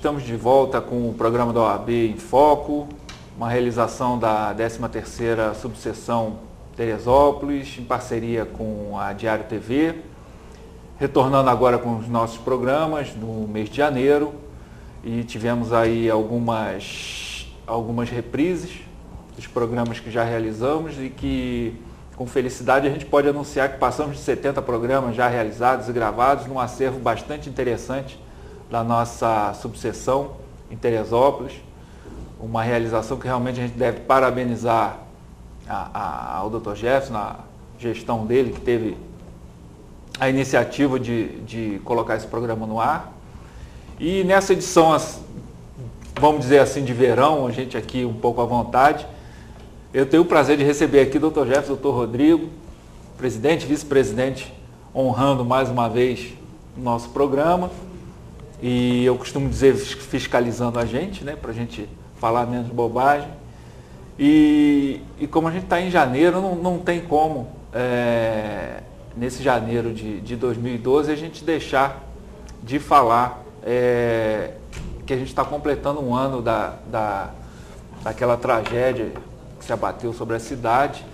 estamos de volta com o programa da OAB em Foco, uma realização da 13ª Subseção Teresópolis, em parceria com a Diário TV, retornando agora com os nossos programas no mês de janeiro, e tivemos aí algumas reprises dos programas que já realizamos e que, com felicidade, a gente pode anunciar que passamos de 70 programas já realizados e gravados num acervo bastante interessante da nossa subseção em Teresópolis, uma realização que realmente a gente deve parabenizar ao Dr. Jefferson, na gestão dele, que teve a iniciativa de colocar esse programa no ar. E nessa edição, vamos dizer assim, de verão, a gente aqui um pouco à vontade, eu tenho o prazer de receber aqui o Dr. Jefferson, o Dr. Rodrigo, presidente, vice-presidente, honrando mais uma vez o nosso programa. E eu costumo dizer fiscalizando a gente, né, para a gente falar menos bobagem. E como a gente está em janeiro, não tem como, nesse janeiro de 2012, a gente deixar de falar que a gente está completando um ano daquela tragédia que se abateu sobre a cidade,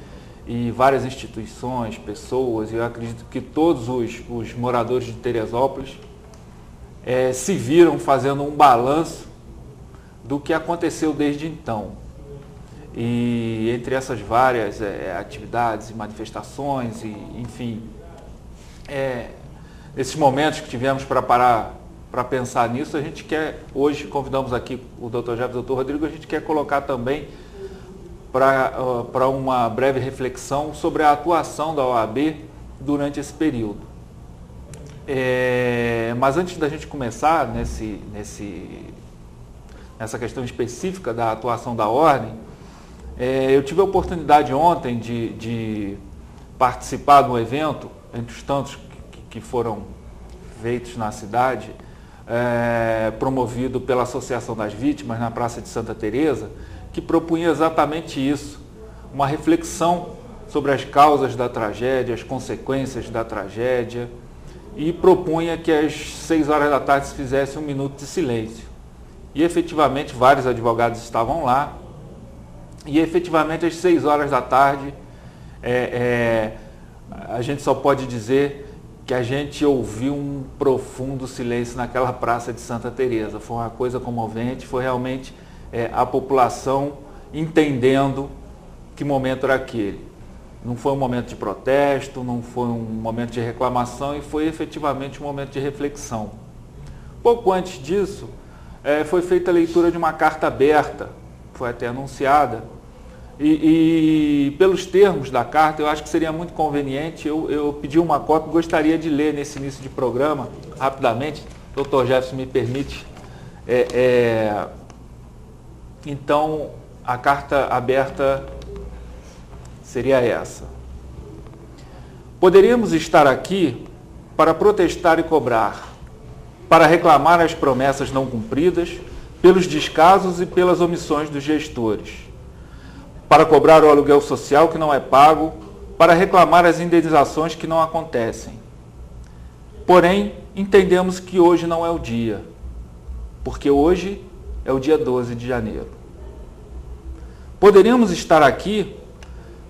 e várias instituições, pessoas, e eu acredito que todos os moradores de Teresópolis se viram fazendo um balanço do que aconteceu desde então. E entre essas várias atividades e manifestações, e, enfim, esses momentos que tivemos para parar para pensar nisso, a gente quer, hoje convidamos aqui o Dr. Jefferson e o Dr. Rodrigo, a gente quer colocar também para uma breve reflexão sobre a atuação da OAB durante esse período. Mas antes da gente começar nessa questão específica da atuação da Ordem, eu tive a oportunidade ontem de participar de um evento, entre os tantos que foram feitos na cidade, promovido pela Associação das Vítimas na Praça de Santa Teresa, que propunha exatamente isso, uma reflexão sobre as causas da tragédia, as consequências da tragédia, e propunha que às 6 horas da tarde se fizesse um minuto de silêncio. E efetivamente vários advogados estavam lá, e efetivamente às 6 horas da tarde a gente só pode dizer que a gente ouviu um profundo silêncio naquela praça de Santa Teresa. Foi uma coisa comovente, foi realmente a população entendendo que momento era aquele. Não foi um momento de protesto, não foi um momento de reclamação, e foi efetivamente um momento de reflexão. Pouco antes disso, foi feita a leitura de uma carta aberta, foi até anunciada, e pelos termos da carta, eu acho que seria muito conveniente, eu pedi uma cópia, gostaria de ler nesse início de programa, rapidamente, o Dr. Jefferson me permite. Então, a carta aberta seria essa. Poderíamos estar aqui para protestar e cobrar, para reclamar as promessas não cumpridas, pelos descasos e pelas omissões dos gestores, para cobrar o aluguel social que não é pago, para reclamar as indenizações que não acontecem. Porém, entendemos que hoje não é o dia, porque hoje é o dia 12 de janeiro. Poderíamos estar aqui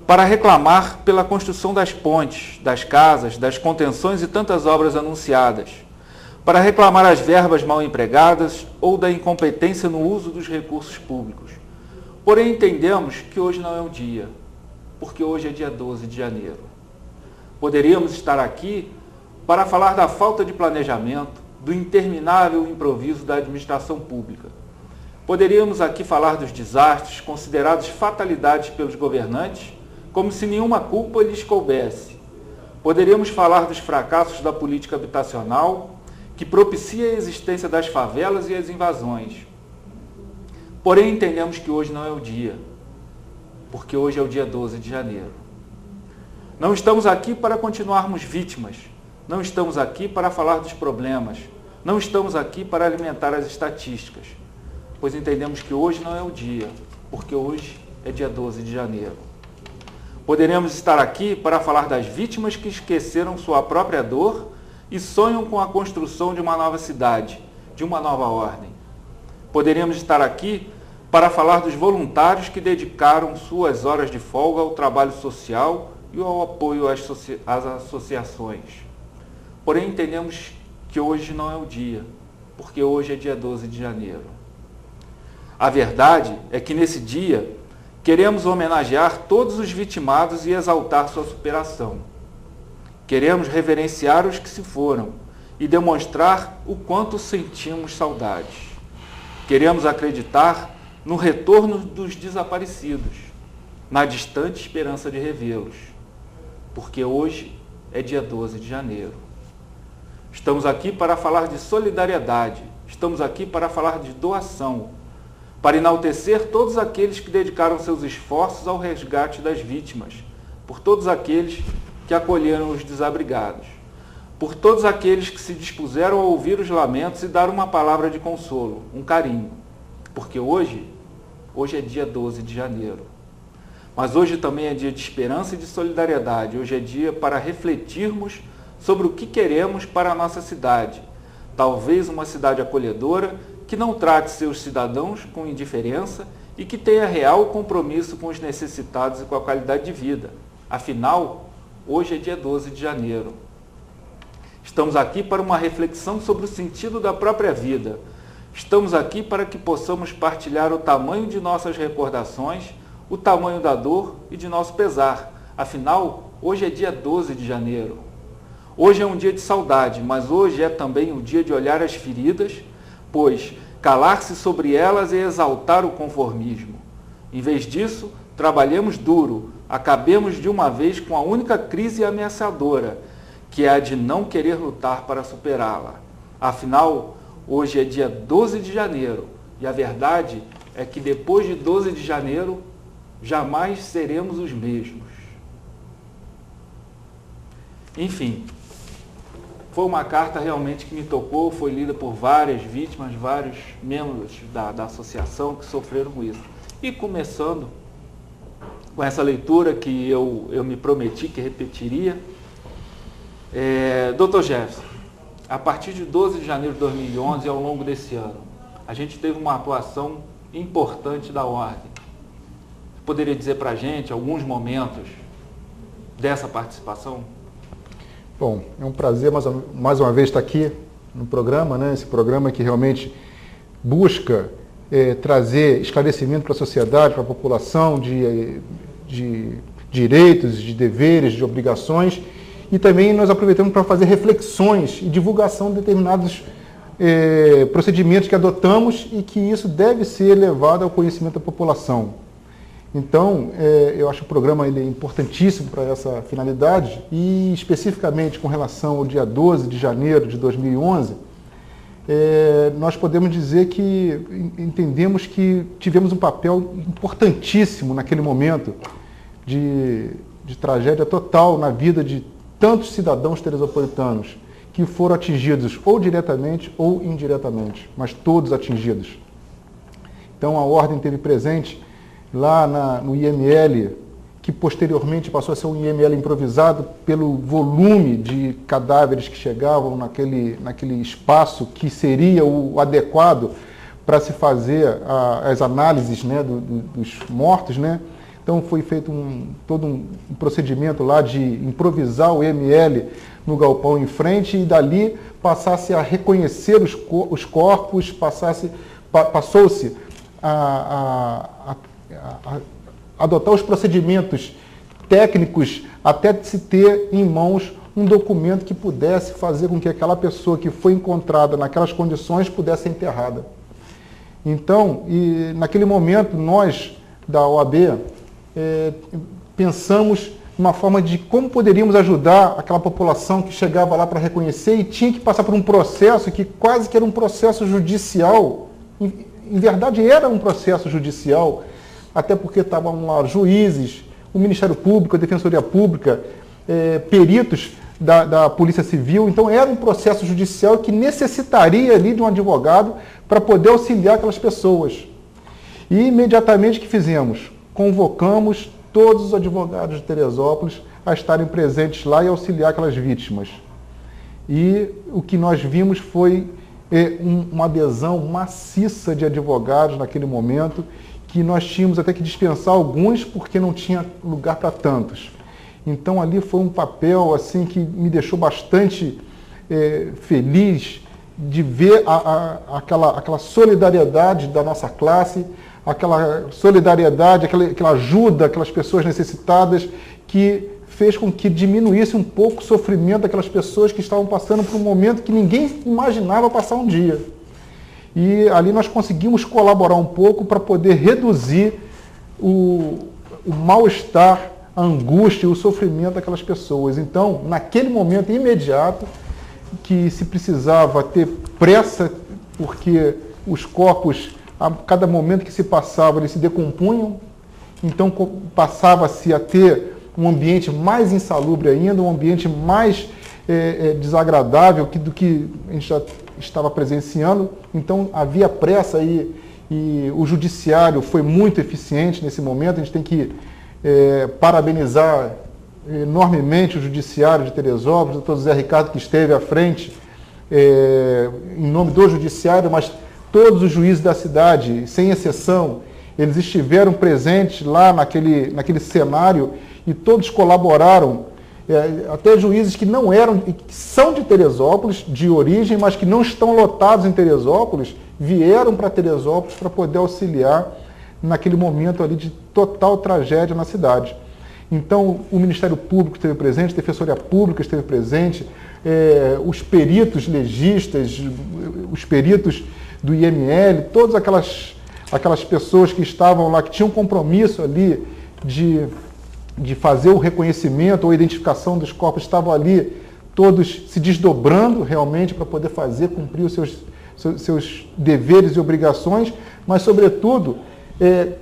para reclamar pela construção das pontes, das casas, das contenções e tantas obras anunciadas, para reclamar as verbas mal empregadas ou da incompetência no uso dos recursos públicos. Porém, entendemos que hoje não é o dia, porque hoje é dia 12 de janeiro. Poderíamos estar aqui para falar da falta de planejamento, do interminável improviso da administração pública. Poderíamos aqui falar dos desastres considerados fatalidades pelos governantes, como se nenhuma culpa lhes coubesse. Poderíamos falar dos fracassos da política habitacional, que propicia a existência das favelas e as invasões. Porém, entendemos que hoje não é o dia, porque hoje é o dia 12 de janeiro. Não estamos aqui para continuarmos vítimas, não estamos aqui para falar dos problemas, não estamos aqui para alimentar as estatísticas, pois entendemos que hoje não é o dia, porque hoje é dia 12 de janeiro. Poderemos estar aqui para falar das vítimas que esqueceram sua própria dor e sonham com a construção de uma nova cidade, de uma nova ordem. Poderíamos estar aqui para falar dos voluntários que dedicaram suas horas de folga ao trabalho social e ao apoio às associações. Porém, entendemos que hoje não é o dia, porque hoje é dia 12 de janeiro. A verdade é que nesse dia queremos homenagear todos os vitimados e exaltar sua superação. Queremos reverenciar os que se foram e demonstrar o quanto sentimos saudades. Queremos acreditar no retorno dos desaparecidos, na distante esperança de revê-los, porque hoje é dia 12 de janeiro. Estamos aqui para falar de solidariedade, estamos aqui para falar de doação, para enaltecer todos aqueles que dedicaram seus esforços ao resgate das vítimas, por todos aqueles que acolheram os desabrigados, por todos aqueles que se dispuseram a ouvir os lamentos e dar uma palavra de consolo, um carinho, porque hoje é dia 12 de janeiro. Mas hoje também é dia de esperança e de solidariedade, hoje é dia para refletirmos sobre o que queremos para a nossa cidade, talvez uma cidade acolhedora, que não trate seus cidadãos com indiferença e que tenha real compromisso com os necessitados e com a qualidade de vida. Afinal, hoje é dia 12 de janeiro. Estamos aqui para uma reflexão sobre o sentido da própria vida. Estamos aqui para que possamos partilhar o tamanho de nossas recordações, o tamanho da dor e de nosso pesar. Afinal, hoje é dia 12 de janeiro. Hoje é um dia de saudade, mas hoje é também o dia de olhar as feridas, pois calar-se sobre elas é exaltar o conformismo. Em vez disso, trabalhemos duro, acabemos de uma vez com a única crise ameaçadora, que é a de não querer lutar para superá-la. Afinal, hoje é dia 12 de janeiro, e a verdade é que depois de 12 de janeiro, jamais seremos os mesmos. Enfim, foi uma carta realmente que me tocou, foi lida por várias vítimas, vários membros da associação que sofreram com isso. E começando com essa leitura que eu me prometi que repetiria, Dr. Jefferson, a partir de 12 de janeiro de 2011 e ao longo desse ano, a gente teve uma atuação importante da Ordem. Você poderia dizer para a gente alguns momentos dessa participação? Bom, é um prazer mais uma vez estar aqui no programa, né? Esse programa que realmente busca trazer esclarecimento para a sociedade, para a população, de direitos, de deveres, de obrigações, e também nós aproveitamos para fazer reflexões e divulgação de determinados procedimentos que adotamos e que isso deve ser levado ao conhecimento da população. Então, eu acho que o programa ele é importantíssimo para essa finalidade e, especificamente, com relação ao dia 12 de janeiro de 2011, nós podemos dizer que entendemos que tivemos um papel importantíssimo naquele momento de tragédia total na vida de tantos cidadãos teresopolitanos que foram atingidos ou diretamente ou indiretamente, mas todos atingidos. Então, a Ordem teve presente lá no IML, que posteriormente passou a ser um IML improvisado pelo volume de cadáveres que chegavam naquele espaço que seria o adequado para se fazer as análises, né, dos mortos, né? Então foi feito todo um procedimento lá de improvisar o IML no galpão em frente e dali passasse a reconhecer os corpos, passou-se a adotar os procedimentos técnicos até se ter em mãos um documento que pudesse fazer com que aquela pessoa que foi encontrada naquelas condições pudesse ser enterrada. Então, naquele momento, nós da OAB pensamos uma forma de como poderíamos ajudar aquela população que chegava lá para reconhecer e tinha que passar por um processo que quase que era um processo judicial. Em verdade, era um processo judicial, até porque estavam lá juízes, o Ministério Público, a Defensoria Pública, peritos da Polícia Civil. Então, era um processo judicial que necessitaria ali de um advogado para poder auxiliar aquelas pessoas. E, imediatamente, o que fizemos? Convocamos todos os advogados de Teresópolis a estarem presentes lá e auxiliar aquelas vítimas. E o que nós vimos foi uma adesão maciça de advogados naquele momento, que nós tínhamos até que dispensar alguns porque não tinha lugar para tantos. Então ali foi um papel assim que me deixou bastante feliz de ver aquela solidariedade da nossa classe, aquela solidariedade, aquela ajuda, aquelas pessoas necessitadas, que fez com que diminuísse um pouco o sofrimento daquelas pessoas que estavam passando por um momento que ninguém imaginava passar um dia. E ali nós conseguimos colaborar um pouco para poder reduzir o mal-estar, a angústia e o sofrimento daquelas pessoas. Então, naquele momento imediato, que se precisava ter pressa, porque os corpos, a cada momento que se passava, eles se decompunham, então passava-se a ter um ambiente mais insalubre ainda, um ambiente mais desagradável do que a gente já estava presenciando. Então havia pressa e o judiciário foi muito eficiente nesse momento. A gente tem que parabenizar enormemente o judiciário de Teresópolis, o doutor Zé Ricardo, que esteve à frente em nome do judiciário, mas todos os juízes da cidade, sem exceção, eles estiveram presentes lá naquele cenário e todos colaboraram, até juízes que não eram, que são de Teresópolis, de origem, mas que não estão lotados em Teresópolis, vieram para Teresópolis para poder auxiliar naquele momento ali de total tragédia na cidade. Então, o Ministério Público esteve presente, a Defensoria Pública esteve presente, os peritos legistas, os peritos do IML, todas aquelas pessoas que estavam lá, que tinham compromisso ali de fazer o reconhecimento ou a identificação dos corpos, estavam ali todos se desdobrando realmente para poder cumprir os seus deveres e obrigações, mas, sobretudo,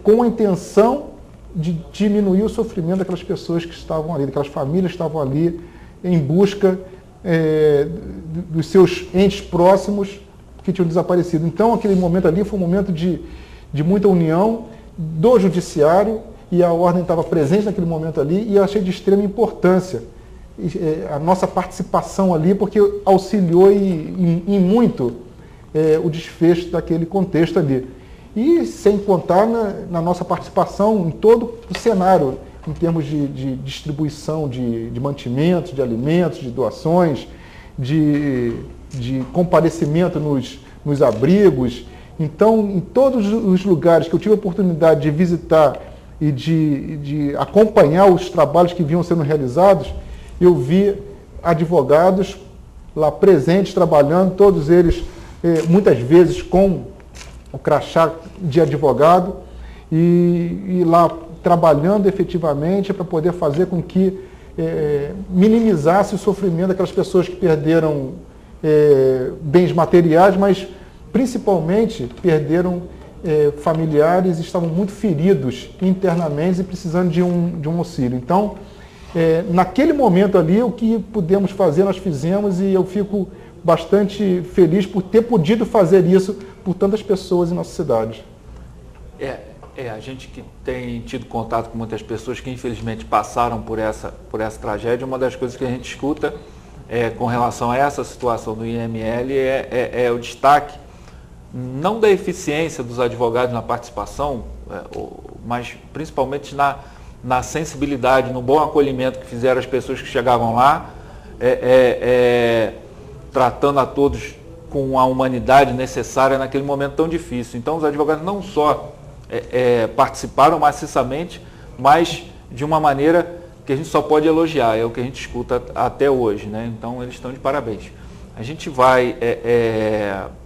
com a intenção de diminuir o sofrimento daquelas pessoas que estavam ali, daquelas famílias que estavam ali em busca dos seus entes próximos que tinham desaparecido. Então, aquele momento ali foi um momento de muita união do judiciário, e a ordem estava presente naquele momento ali, e eu achei de extrema importância a nossa participação ali, porque auxiliou em muito o desfecho daquele contexto ali. E sem contar na nossa participação em todo o cenário, em termos de distribuição de mantimentos, de alimentos, de doações, de comparecimento nos abrigos. Então, em todos os lugares que eu tive a oportunidade de visitar e de acompanhar os trabalhos que vinham sendo realizados, eu vi advogados lá presentes, trabalhando, todos eles muitas vezes com o crachá de advogado, e lá trabalhando efetivamente para poder fazer com que minimizasse o sofrimento daquelas pessoas que perderam bens materiais, mas principalmente perderam familiares e estavam muito feridos internamente e precisando de um auxílio. Então, naquele momento ali, o que pudemos fazer, nós fizemos, e eu fico bastante feliz por ter podido fazer isso por tantas pessoas em nossa cidade. A gente que tem tido contato com muitas pessoas que infelizmente passaram por essa tragédia, uma das coisas que a gente escuta com relação a essa situação do IML é o destaque, não da eficiência dos advogados na participação, mas principalmente na sensibilidade, no bom acolhimento que fizeram as pessoas que chegavam lá, tratando a todos com a humanidade necessária naquele momento tão difícil. Então, os advogados não só participaram maciçamente, mas de uma maneira que a gente só pode elogiar, é o que a gente escuta até hoje, né? Então, eles estão de parabéns. A gente vai,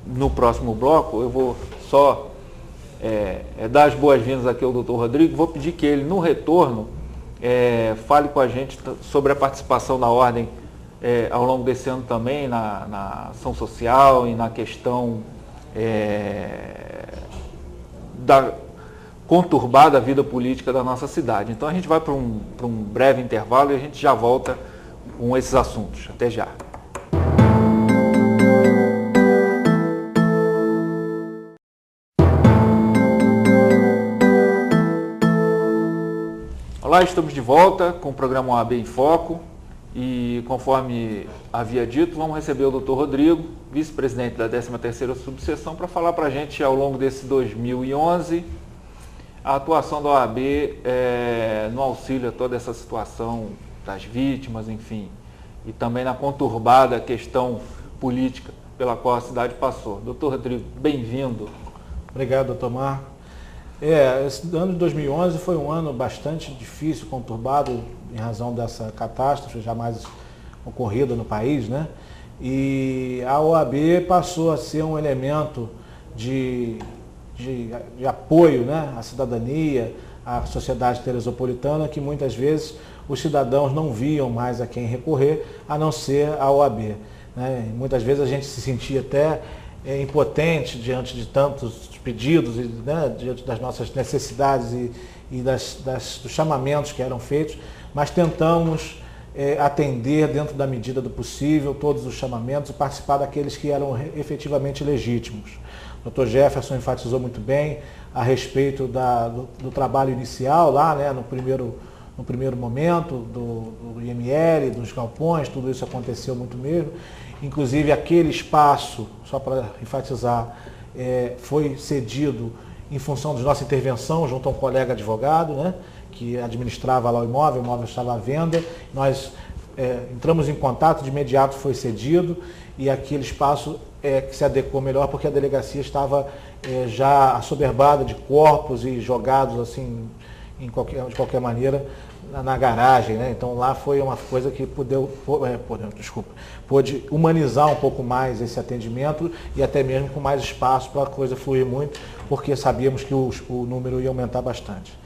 no próximo bloco, eu vou só dar as boas-vindas aqui ao doutor Rodrigo, vou pedir que ele, no retorno, fale com a gente sobre a participação da Ordem ao longo desse ano também, na ação social e na questão da conturbada vida política da nossa cidade. Então a gente vai para um breve intervalo e a gente já volta com esses assuntos. Até já. Olá, estamos de volta com o programa OAB em Foco e, conforme havia dito, vamos receber o Dr. Rodrigo, vice-presidente da 13ª subseção, para falar para a gente, ao longo desse 2011, a atuação da OAB no auxílio a toda essa situação das vítimas, enfim, e também na conturbada questão política pela qual a cidade passou. Doutor Rodrigo, bem-vindo. Obrigado, doutor Marco. Esse ano de 2011 foi um ano bastante difícil, conturbado, em razão dessa catástrofe jamais ocorrida no país, né? E a OAB passou a ser um elemento de apoio, né, à cidadania, à sociedade teresopolitana, que muitas vezes os cidadãos não viam mais a quem recorrer, a não ser a OAB. Né? Muitas vezes a gente se sentia até impotente diante de tantos pedidos, né, diante das nossas necessidades e dos chamamentos que eram feitos, mas tentamos atender dentro da medida do possível todos os chamamentos e participar daqueles que eram efetivamente legítimos. O Dr. Jefferson enfatizou muito bem a respeito do trabalho inicial lá, né, no primeiro momento, do IML, dos galpões, tudo isso aconteceu muito mesmo. Inclusive aquele espaço, só para enfatizar, foi cedido em função de nossa intervenção junto a um colega advogado, né, que administrava lá o imóvel estava à venda. Nós entramos em contato, de imediato foi cedido, e aquele espaço que se adequou melhor porque a delegacia estava já assoberbada de corpos e jogados assim de qualquer maneira na garagem, né? Então lá foi uma coisa que pôde humanizar um pouco mais esse atendimento e até mesmo com mais espaço para a coisa fluir muito, porque sabíamos que o número ia aumentar bastante.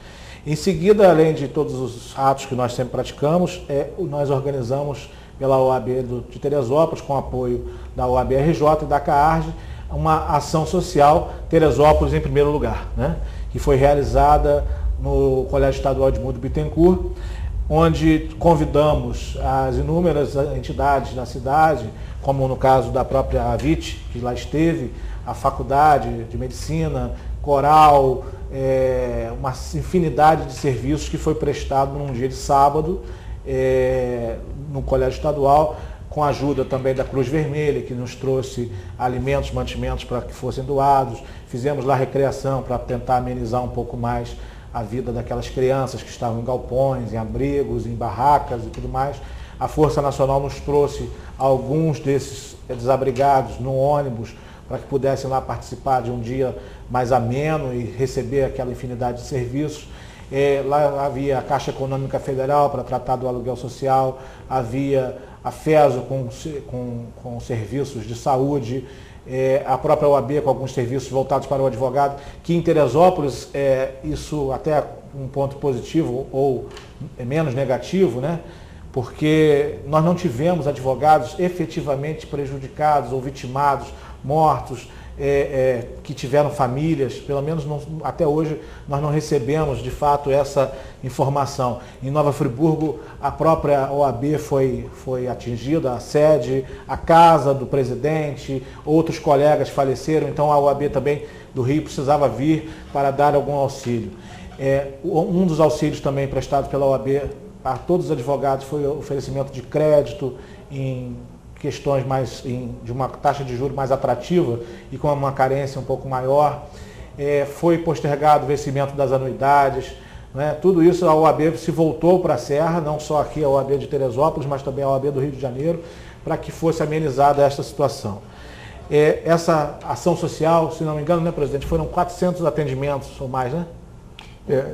Em seguida, além de todos os atos que nós sempre praticamos, nós organizamos pela OAB de Teresópolis, com apoio da OAB RJ e da CAARJ, uma ação social Teresópolis em primeiro lugar, né? Que foi realizada no Colégio Estadual de Mundo Bittencourt, onde convidamos as inúmeras entidades da cidade, como no caso da própria AVIT, que lá esteve, a Faculdade de Medicina, Coral, uma infinidade de serviços que foi prestado num dia de sábado no Colégio Estadual, com a ajuda também da Cruz Vermelha, que nos trouxe alimentos, mantimentos para que fossem doados. Fizemos lá recreação para tentar amenizar um pouco mais a vida daquelas crianças que estavam em galpões, em abrigos, em barracas e tudo mais. A Força Nacional nos trouxe alguns desses desabrigados no ônibus para que pudessem lá participar de um dia mais ameno e receber aquela infinidade de serviços. Lá havia a Caixa Econômica Federal para tratar do aluguel social, havia a FESO com serviços de saúde, a própria OAB com alguns serviços voltados para o advogado, que em Teresópolis, isso até um ponto positivo ou menos negativo, né? Porque nós não tivemos advogados efetivamente prejudicados ou vitimados, mortos, que tiveram famílias, pelo menos até hoje nós não recebemos de fato essa informação. Em Nova Friburgo, a própria OAB foi atingida, a sede, a casa do presidente, outros colegas faleceram, então a OAB também do Rio precisava vir para dar algum auxílio. Um dos auxílios também prestados pela OAB a todos os advogados foi o oferecimento de crédito em questões de uma taxa de juros mais atrativa e com uma carência um pouco maior. Foi postergado o vencimento das anuidades, né? Tudo isso a OAB se voltou para a Serra, não só aqui a OAB de Teresópolis, mas também a OAB do Rio de Janeiro, para que fosse amenizada esta situação. Essa ação social, se não me engano, né, presidente, foram 400 atendimentos ou mais, né?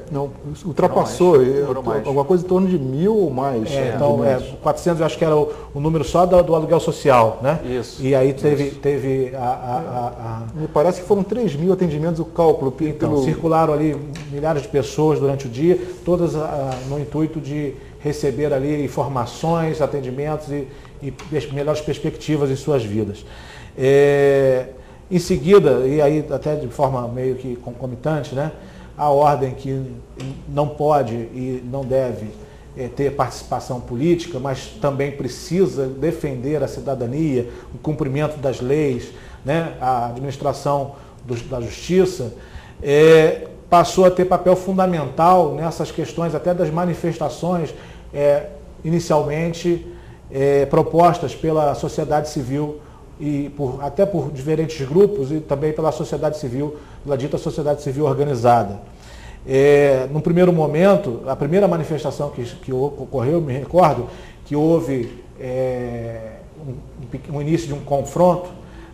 Não, ultrapassou, alguma coisa em torno de 1.000 ou mais. Então, 400 eu acho que era o número só do aluguel social, né? Isso. E aí teve Me parece que foram 3.000 atendimentos, o cálculo. Então, circularam ali milhares de pessoas durante o dia, todas no intuito de receber ali informações, atendimentos e melhores perspectivas em suas vidas. Em seguida, e aí até de forma meio que concomitante, né? A ordem que não pode e não deve ter participação política, mas também precisa defender a cidadania, o cumprimento das leis, né, a administração da justiça, passou a ter papel fundamental nessas questões até das manifestações inicialmente propostas pela sociedade civil e até por diferentes grupos e também pela sociedade civil, pela dita sociedade civil organizada. No primeiro momento, a primeira manifestação que ocorreu, me recordo que houve um início de um confronto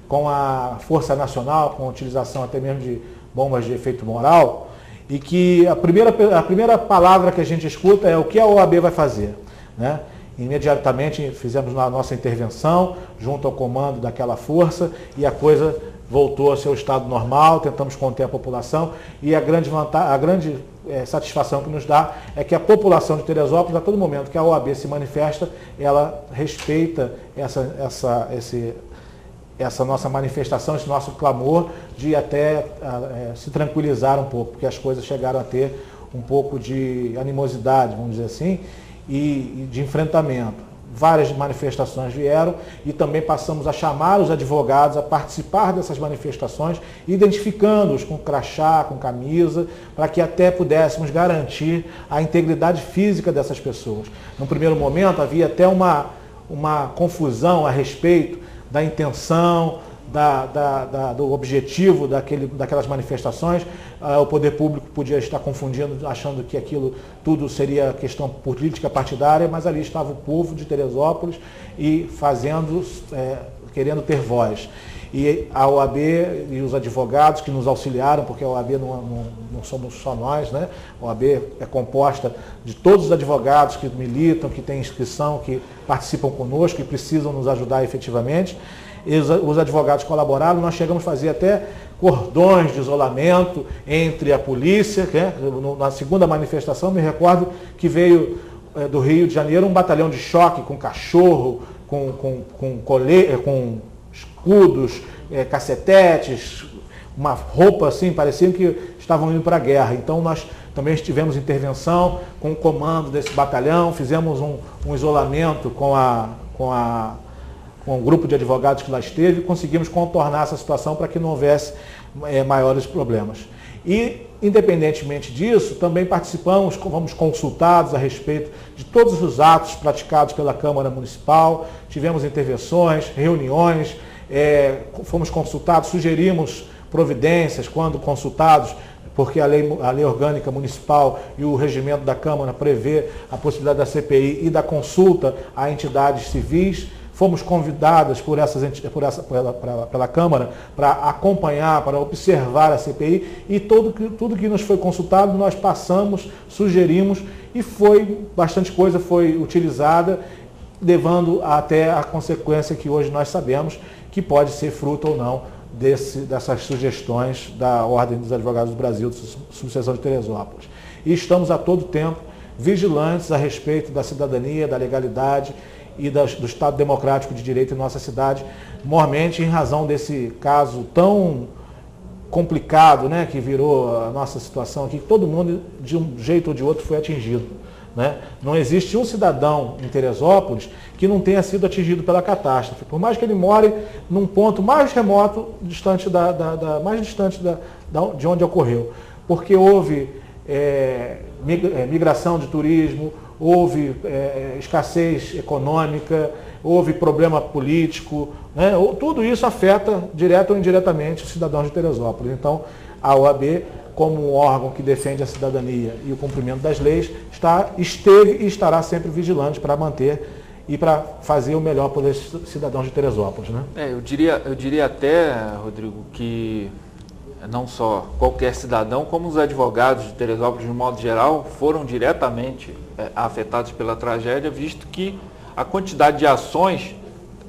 com a Força Nacional, com a utilização até mesmo de bombas de efeito moral, e que a primeira palavra que a gente escuta é o que a OAB vai fazer, né? Imediatamente fizemos a nossa intervenção junto ao comando daquela força e a coisa voltou ao seu estado normal, tentamos conter a população e a grande satisfação que nos dá é que a população de Teresópolis, a todo momento que a OAB se manifesta, ela respeita essa nossa manifestação, esse nosso clamor de até se tranquilizar um pouco, porque as coisas chegaram a ter um pouco de animosidade, vamos dizer assim, e de enfrentamento. Várias manifestações vieram e também passamos a chamar os advogados a participar dessas manifestações, identificando-os com crachá, com camisa, para que até pudéssemos garantir a integridade física dessas pessoas. No primeiro momento havia até uma confusão a respeito da intenção, do objetivo daquelas manifestações. O poder público podia estar confundindo, achando que aquilo tudo seria questão política partidária, mas ali estava o povo de Teresópolis e querendo ter voz. E a OAB e os advogados que nos auxiliaram, porque a OAB não somos só nós, né? A OAB é composta de todos os advogados que militam, que têm inscrição, que participam conosco e precisam nos ajudar efetivamente. Os advogados colaboraram, nós chegamos a fazer até cordões de isolamento entre a polícia, né? Na segunda manifestação, me recordo que veio do Rio de Janeiro um batalhão de choque com cachorro, com escudos, cacetetes, uma roupa assim, parecia que estavam indo para a guerra. Então nós também tivemos intervenção com o comando desse batalhão, fizemos um isolamento com o grupo de advogados que lá esteve e conseguimos contornar essa situação para que não houvesse maiores problemas. E, independentemente disso, também participamos, fomos consultados a respeito de todos os atos praticados pela Câmara Municipal, tivemos intervenções, reuniões, fomos consultados, sugerimos providências quando consultados, porque a lei orgânica municipal e o regimento da Câmara prevê a possibilidade da CPI e da consulta a entidades civis. Fomos convidadas pela Câmara para acompanhar, para observar a CPI e tudo que nos foi consultado nós passamos, sugerimos e bastante coisa foi utilizada, levando até a consequência que hoje nós sabemos que pode ser fruto ou não dessas sugestões da Ordem dos Advogados do Brasil, subseção de Teresópolis. E estamos a todo tempo vigilantes a respeito da cidadania, da legalidade e do Estado Democrático de Direito em nossa cidade, mormente em razão desse caso tão complicado, né, que virou a nossa situação aqui, que todo mundo, de um jeito ou de outro, foi atingido. Né? Não existe um cidadão em Teresópolis que não tenha sido atingido pela catástrofe, por mais que ele more num ponto mais remoto, mais distante de onde ocorreu, porque houve migração de turismo, houve escassez econômica, houve problema político, né? Tudo isso afeta, direto ou indiretamente, os cidadãos de Teresópolis. Então, a OAB, como um órgão que defende a cidadania e o cumprimento das leis, esteve e estará sempre vigilante para manter e para fazer o melhor pelos cidadãos de Teresópolis. Né? Eu diria até, Rodrigo, que não só qualquer cidadão, como os advogados de Teresópolis, de modo geral, foram diretamente afetados pela tragédia, visto que a quantidade de ações,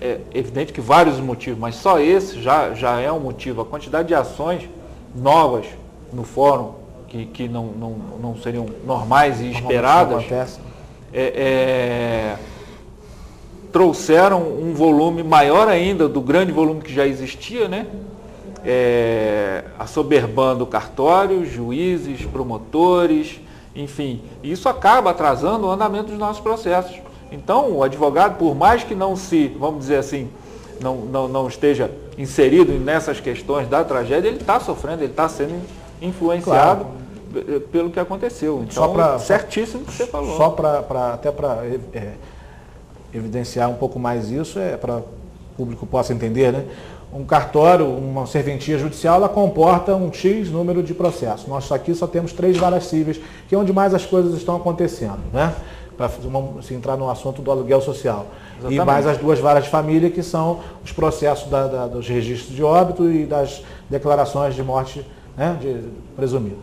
é evidente que vários motivos, mas só esse já é um motivo, a quantidade de ações novas no fórum, que não seriam normais e esperadas, trouxeram um volume maior ainda do grande volume que já existia, né? Assoberbando cartórios, juízes, promotores, enfim, isso acaba atrasando o andamento dos nossos processos. Então, o advogado, por mais que vamos dizer assim, não esteja inserido nessas questões da tragédia, ele está sofrendo, ele está sendo influenciado pelo que aconteceu. Então, certíssimo o que você falou. Até para evidenciar um pouco mais isso, para público possa entender, né? Um cartório, uma serventia judicial, ela comporta um X número de processos. Nós aqui só temos 3 varas cíveis, que é onde mais as coisas estão acontecendo, né? Para entrar no assunto do aluguel social. Exatamente. E mais as 2 varas de família, que são os processos dos registros de óbito e das declarações de morte, né, presumida.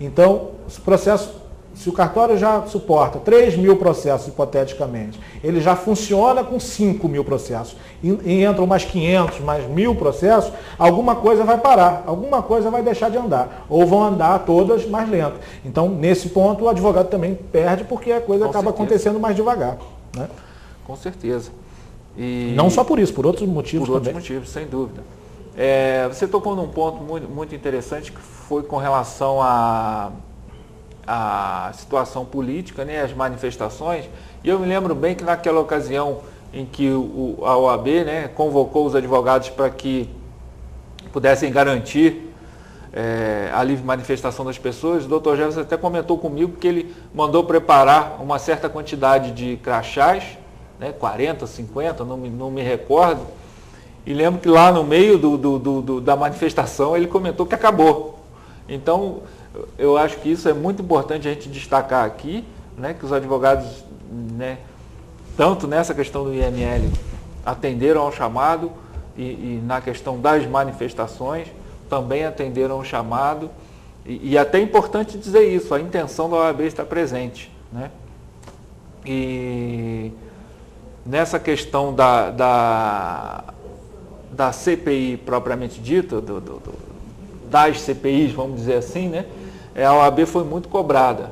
Então, esse processo, se o cartório já suporta 3.000 processos, hipoteticamente, ele já funciona com 5.000 processos, e entram mais 500, mais 1.000 processos, alguma coisa vai parar, alguma coisa vai deixar de andar, ou vão andar todas mais lento. Então, nesse ponto, o advogado também perde, porque a coisa acaba acontecendo mais devagar, né? Com certeza. E não só por isso, por outros motivos também. Por outros motivos, sem dúvida. Você tocou num ponto muito, muito interessante, que foi com relação a situação política, né, as manifestações, e eu me lembro bem que naquela ocasião em que a OAB, né, convocou os advogados para que pudessem garantir a livre manifestação das pessoas, o doutor Jefferson até comentou comigo que ele mandou preparar uma certa quantidade de crachás, né, 40, 50, não me recordo, e lembro que lá no meio da manifestação ele comentou que acabou. Então, eu acho que isso é muito importante a gente destacar aqui, né, que os advogados, né, tanto nessa questão do IML, atenderam ao chamado e na questão das manifestações também atenderam ao chamado. E até é importante dizer isso, a intenção da OAB está presente, né? E nessa questão da CPI propriamente dita, das CPIs, vamos dizer assim, né? A OAB foi muito cobrada.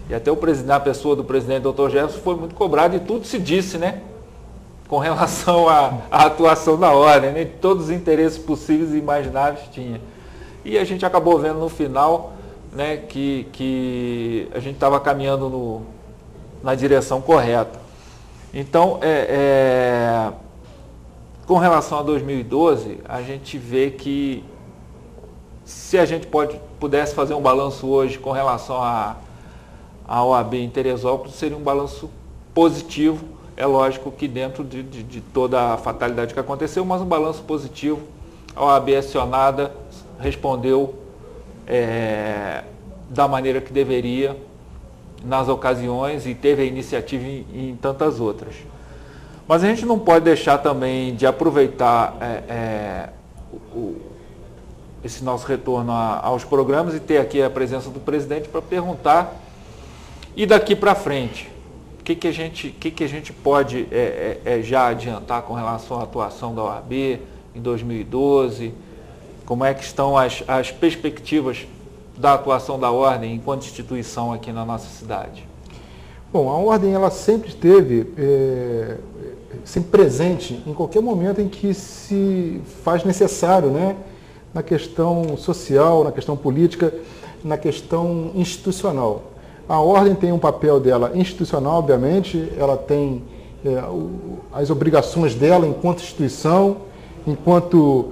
E até a pessoa do presidente Dr. Jefferson foi muito cobrada, e tudo se disse, né? Com relação à atuação da ordem, né? Todos os interesses possíveis e imagináveis tinha. E a gente acabou vendo no final, né, que a gente estava caminhando na direção correta. Então, com relação a 2012, a gente vê que se a gente pudesse fazer um balanço hoje com relação à OAB em Teresópolis, seria um balanço positivo. É lógico que dentro de toda a fatalidade que aconteceu, mas um balanço positivo. A OAB acionada respondeu da maneira que deveria nas ocasiões e teve a iniciativa em tantas outras. Mas a gente não pode deixar também de aproveitar esse nosso retorno aos programas e ter aqui a presença do presidente para perguntar, e daqui para frente, o que a gente pode já adiantar com relação à atuação da OAB em 2012, como é que estão as perspectivas da atuação da Ordem enquanto instituição aqui na nossa cidade? Bom, a Ordem ela sempre esteve sempre presente em qualquer momento em que se faz necessário, né? Na questão social, na questão política, na questão institucional. A Ordem tem um papel dela institucional, obviamente, ela tem as obrigações dela enquanto instituição, enquanto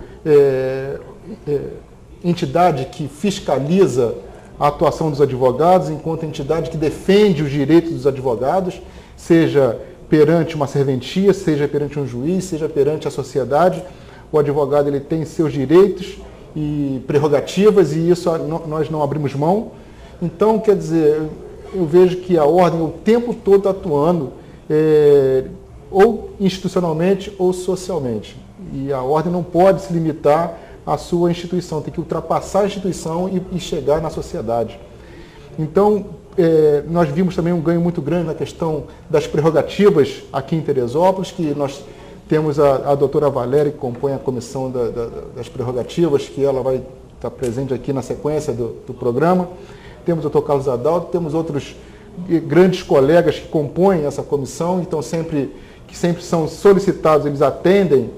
entidade que fiscaliza a atuação dos advogados, enquanto entidade que defende os direitos dos advogados, seja perante uma serventia, seja perante um juiz, seja perante a sociedade. O advogado ele tem seus direitos e prerrogativas, e isso nós não abrimos mão. Então, quer dizer, eu vejo que a Ordem o tempo todo atuando, ou institucionalmente ou socialmente. E a Ordem não pode se limitar à sua instituição, tem que ultrapassar a instituição e chegar na sociedade. Então, nós vimos também um ganho muito grande na questão das prerrogativas aqui em Teresópolis, que nós temos a doutora Valéria, que compõe a comissão das prerrogativas, que ela vai estar presente aqui na sequência do programa. Temos o doutor Carlos Adalto, temos outros grandes colegas que compõem essa comissão, então que sempre são solicitados, eles atendem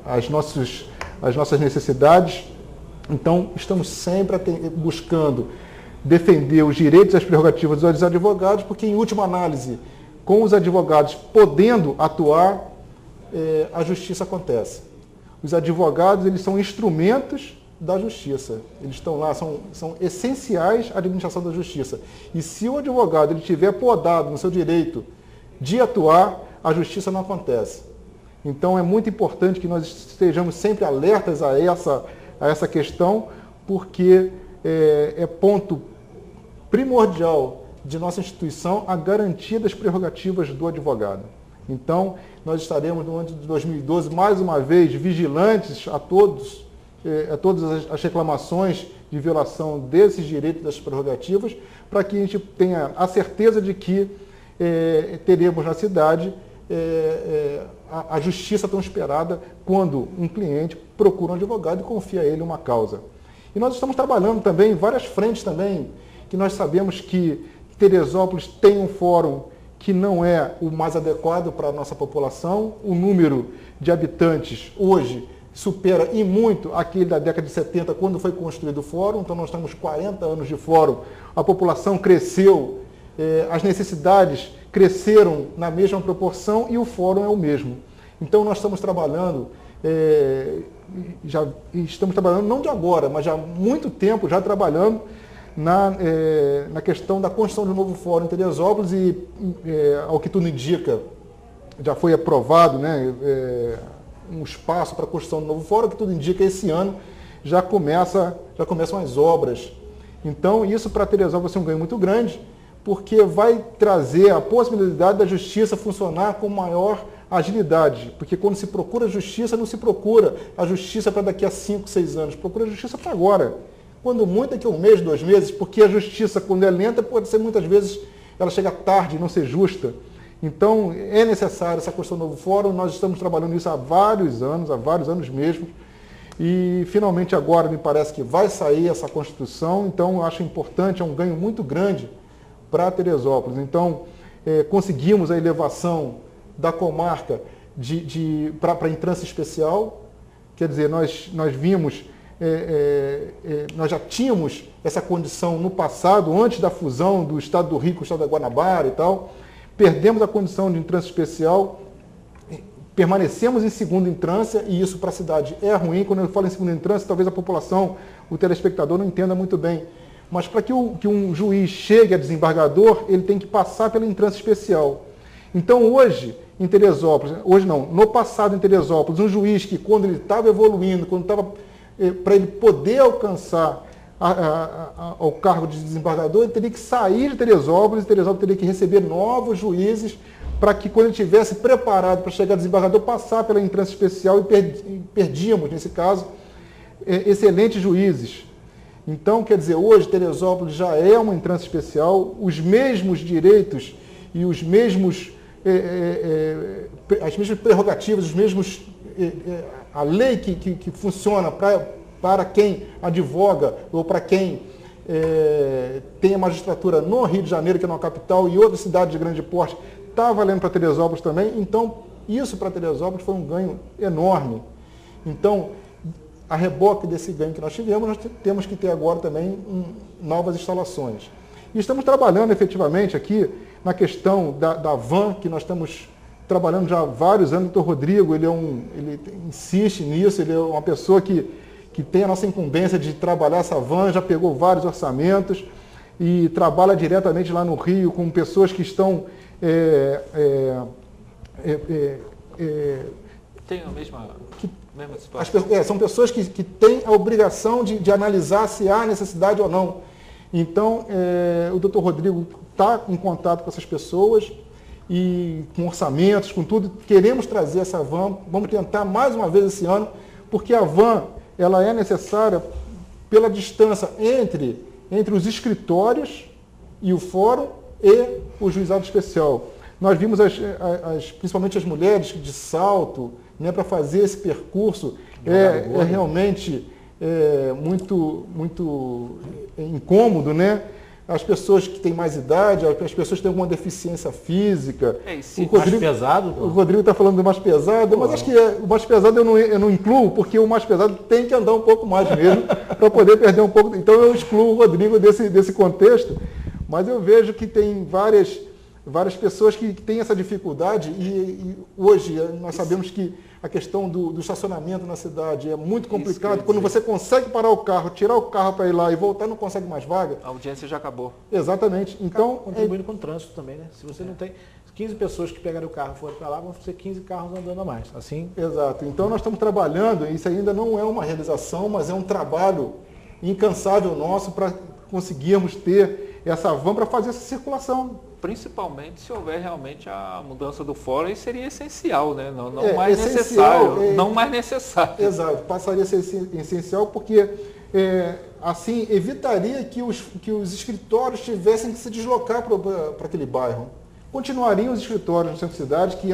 as nossas necessidades. Então, estamos sempre buscando defender os direitos e as prerrogativas dos advogados, porque, em última análise, com os advogados podendo atuar, a justiça acontece. Os advogados, eles são instrumentos da justiça. Eles estão lá, são essenciais à administração da justiça. E se o advogado ele estiver podado no seu direito de atuar, a justiça não acontece. Então é muito importante que nós estejamos sempre alertas a essa questão, porque é ponto primordial de nossa instituição a garantia das prerrogativas do advogado. Então, nós estaremos no ano de 2012, mais uma vez, vigilantes a todas as reclamações de violação desses direitos, das prerrogativas, para que a gente tenha a certeza de que teremos na cidade a justiça tão esperada quando um cliente procura um advogado e confia a ele uma causa. E nós estamos trabalhando também em várias frentes também, que nós sabemos que Teresópolis tem um fórum que não é o mais adequado para a nossa população. O número de habitantes hoje supera e muito aquele da década de 70, quando foi construído o fórum. Então nós temos 40 anos de fórum, a população cresceu, as necessidades cresceram na mesma proporção e o fórum é o mesmo. Então nós estamos trabalhando, não de agora, mas já há muito tempo, já trabalhando na questão da construção de um novo fórum em Teresópolis e, ao que tudo indica, já foi aprovado, né, um espaço para a construção do novo fórum, que tudo indica esse ano já começam as obras. Então isso para Teresópolis é um ganho muito grande, porque vai trazer a possibilidade da justiça funcionar com maior agilidade, porque quando se procura justiça, não se procura a justiça para daqui a 5, 6 anos, procura a justiça para agora. Quando muito daqui a 1 mês, 2 meses, porque a justiça, quando é lenta, pode ser muitas vezes, ela chega tarde e não ser justa. Então, é necessário essa construção do novo fórum, nós estamos trabalhando nisso há vários anos mesmo, e finalmente agora me parece que vai sair essa Constituição, então eu acho importante, é um ganho muito grande para Teresópolis. Então, conseguimos a elevação da comarca para a entrância especial, quer dizer, nós vimos, nós já tínhamos essa condição no passado, antes da fusão do Estado do Rio com o Estado da Guanabara e tal, perdemos a condição de entrância especial, permanecemos em segunda entrância, e isso para a cidade é ruim. Quando eu falo em segunda entrância, talvez a população, o telespectador não entenda muito bem, mas para que um juiz chegue a desembargador, ele tem que passar pela entrância especial. Então hoje, em Teresópolis, no passado em Teresópolis, um juiz que quando ele estava evoluindo, para ele poder alcançar ao cargo de desembargador, ele teria que sair de Teresópolis, e Teresópolis teria que receber novos juízes, para que quando ele estivesse preparado para chegar a desembargador, passar pela entrância especial, e perdíamos, nesse caso, excelentes juízes. Então, quer dizer, hoje Teresópolis já é uma entrância especial, os mesmos direitos e as mesmas prerrogativas, a lei que funciona para quem advoga ou para quem tem a magistratura no Rio de Janeiro, que é uma capital, e outra cidade de grande porte, está valendo para Teresópolis também. Então, isso para Teresópolis foi um ganho enorme. Então, a reboque desse ganho que nós tivemos, nós temos que ter agora também novas instalações. E estamos trabalhando efetivamente aqui na questão da van, que nós estamos trabalhando já há vários anos. O doutor Rodrigo, ele insiste nisso, ele é uma pessoa que tem a nossa incumbência de trabalhar essa van, já pegou vários orçamentos e trabalha diretamente lá no Rio com pessoas que estão... Tem a mesma situação. São pessoas que têm a obrigação de analisar se há necessidade ou não. Então, o doutor Rodrigo está em contato com essas pessoas e com orçamentos, com tudo. Queremos trazer essa van, vamos tentar mais uma vez esse ano, porque a van ela é necessária pela distância entre os escritórios e o fórum e o juizado especial. Nós vimos principalmente as mulheres de salto, né, para fazer esse percurso, realmente muito incômodo, né? As pessoas que têm mais idade, as pessoas que têm alguma deficiência física. Mais pesado? O Rodrigo está falando do mais pesado, mas acho que o mais pesado eu não incluo, porque o mais pesado tem que andar um pouco mais mesmo, para poder perder um pouco. Então eu excluo o Rodrigo desse contexto, mas eu vejo que tem várias pessoas que têm essa dificuldade e hoje nós sabemos que a questão do estacionamento na cidade é muito complicado. Quando você consegue parar o carro, tirar o carro para ir lá e voltar, não consegue mais vaga. A audiência já acabou. Exatamente. Então, contribuindo com o trânsito também, né? Se 15 pessoas que pegaram o carro e foram para lá, vão ser 15 carros andando a mais. Assim. Exato. Então nós estamos trabalhando, isso ainda não é uma realização, mas é um trabalho incansável nosso para conseguirmos ter essa van para fazer essa circulação. Principalmente se houver realmente a mudança do fórum, isso seria essencial, né? Não mais necessário. Não mais necessário. Exato, passaria a ser essencial porque assim evitaria que os escritórios tivessem que se deslocar para aquele bairro. Continuariam os escritórios no centro da cidade, que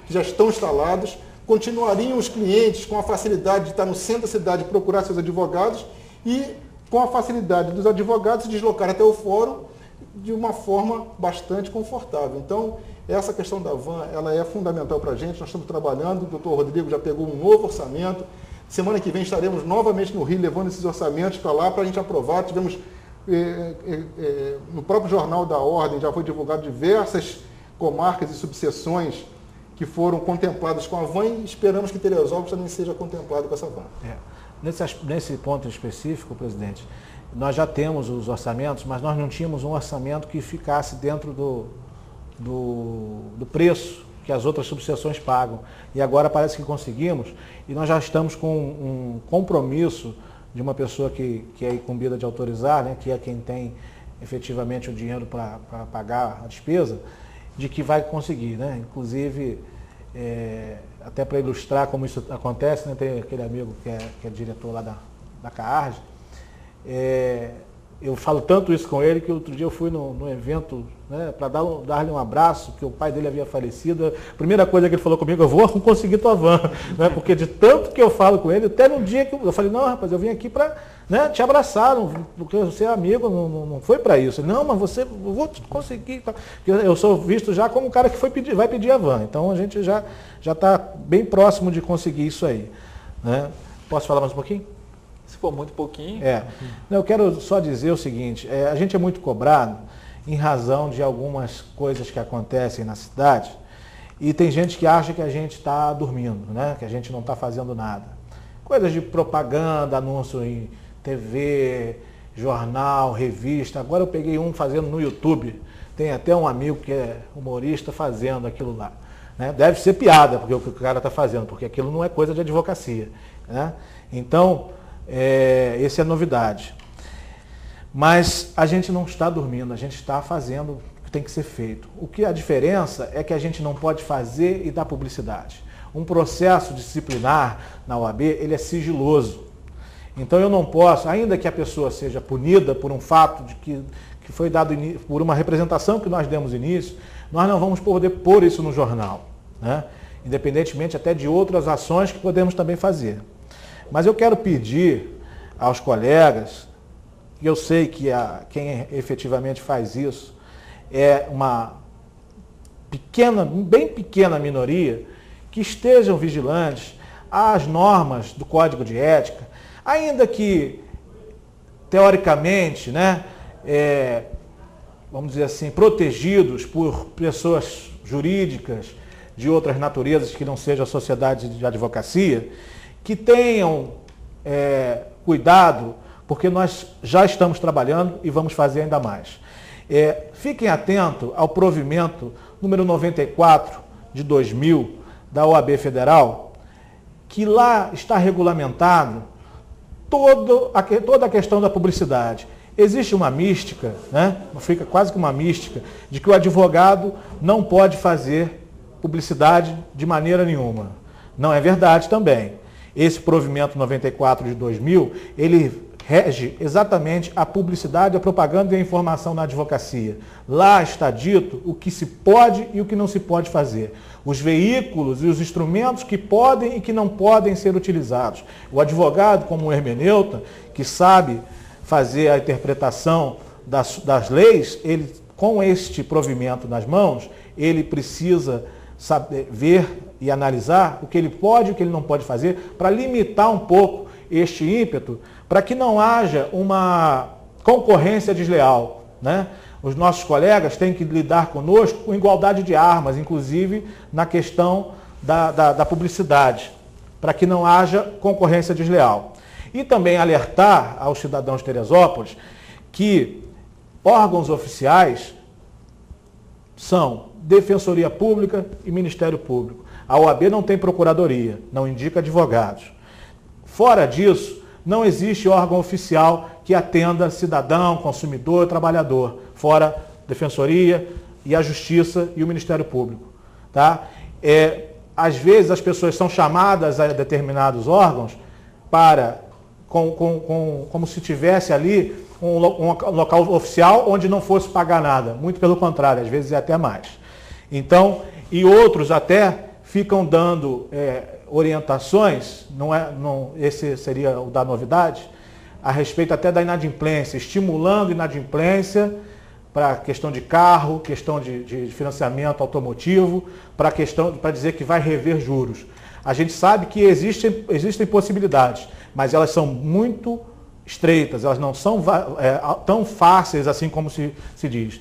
já estão instalados, continuariam os clientes com a facilidade de estar no centro da cidade e procurar seus advogados e com a facilidade dos advogados se deslocar até o fórum de uma forma bastante confortável. Então, essa questão da van, ela é fundamental para a gente, nós estamos trabalhando, o doutor Rodrigo já pegou um novo orçamento, semana que vem estaremos novamente no Rio levando esses orçamentos para lá para a gente aprovar. Tivemos, no próprio Jornal da Ordem, já foi divulgado diversas comarcas e subseções que foram contempladas com a van e esperamos que Teresópolis também seja contemplado com essa van. Nesse ponto específico, presidente, nós já temos os orçamentos, mas nós não tínhamos um orçamento que ficasse dentro do preço que as outras subseções pagam. E agora parece que conseguimos, e nós já estamos com um compromisso de uma pessoa que é incumbida de autorizar, né, que é quem tem efetivamente o dinheiro para pagar a despesa, de que vai conseguir, né? Inclusive, até para ilustrar como isso acontece, né, tem aquele amigo que é diretor lá da CAARG, eu falo tanto isso com ele que outro dia eu fui num evento, né, para dar-lhe um abraço, que o pai dele havia falecido. A primeira coisa que ele falou comigo, eu vou conseguir tua van, né, porque de tanto que eu falo com ele, até no dia que eu falei, não, rapaz, eu vim aqui para, né, te abraçar, porque você é amigo, não foi para isso. Ele, não, mas eu vou conseguir. Eu sou visto já como um cara que vai pedir a van, então a gente já está bem próximo de conseguir isso aí, né? Posso falar mais um pouquinho? Se for muito pouquinho. Eu quero só dizer o seguinte, a gente é muito cobrado em razão de algumas coisas que acontecem na cidade e tem gente que acha que a gente está dormindo, né? Que a gente não está fazendo nada. Coisas de propaganda, anúncio em TV, jornal, revista. Agora eu peguei um fazendo no YouTube, tem até um amigo que é humorista fazendo aquilo lá. Né? Deve ser piada, porque o que o cara está fazendo, porque aquilo não é coisa de advocacia. Né? Então, essa é a novidade. Mas a gente não está dormindo, a gente está fazendo o que tem que ser feito. O que a diferença é que a gente não pode fazer e dar publicidade. Um processo disciplinar na OAB, ele é sigiloso. Então eu não posso, ainda que a pessoa seja punida por um fato de que foi dado por uma representação que nós demos início, nós não vamos poder pôr isso no jornal, né? Independentemente até de outras ações que podemos também fazer. Mas eu quero pedir aos colegas, e eu sei que quem efetivamente faz isso é uma bem pequena minoria, que estejam vigilantes às normas do Código de Ética, ainda que, teoricamente, né, vamos dizer assim, protegidos por pessoas jurídicas de outras naturezas que não sejam a sociedade de advocacia, que tenham cuidado, porque nós já estamos trabalhando e vamos fazer ainda mais. Fiquem atentos ao provimento número 94 de 2000 da OAB Federal, que lá está regulamentado toda a questão da publicidade. Existe uma mística, né? Fica quase que uma mística, de que o advogado não pode fazer publicidade de maneira nenhuma. Não é verdade também. Esse provimento 94 de 2000, ele rege exatamente a publicidade, a propaganda e a informação na advocacia. Lá está dito o que se pode e o que não se pode fazer. Os veículos e os instrumentos que podem e que não podem ser utilizados. O advogado, como um hermeneuta, que sabe fazer a interpretação das leis, ele, com este provimento nas mãos, ele precisa saber, ver e analisar o que ele pode e o que ele não pode fazer para limitar um pouco este ímpeto, para que não haja uma concorrência desleal, né? Os nossos colegas têm que lidar conosco com igualdade de armas, inclusive na questão da publicidade, para que não haja concorrência desleal. E também alertar aos cidadãos de Teresópolis que órgãos oficiais são Defensoria Pública e Ministério Público. A OAB não tem procuradoria, não indica advogados. Fora disso, não existe órgão oficial que atenda cidadão, consumidor, trabalhador, fora Defensoria e a Justiça e o Ministério Público. Tá? Às vezes as pessoas são chamadas a determinados órgãos para, como se tivesse ali um local oficial onde não fosse pagar nada. Muito pelo contrário, às vezes é até mais. Então, e outros até ficam dando orientações, esse seria o da novidade, a respeito até da inadimplência, estimulando inadimplência para questão de carro, questão de financiamento automotivo, para dizer que vai rever juros. A gente sabe que existem possibilidades, mas elas são muito estreitas, elas não são tão fáceis assim como se diz.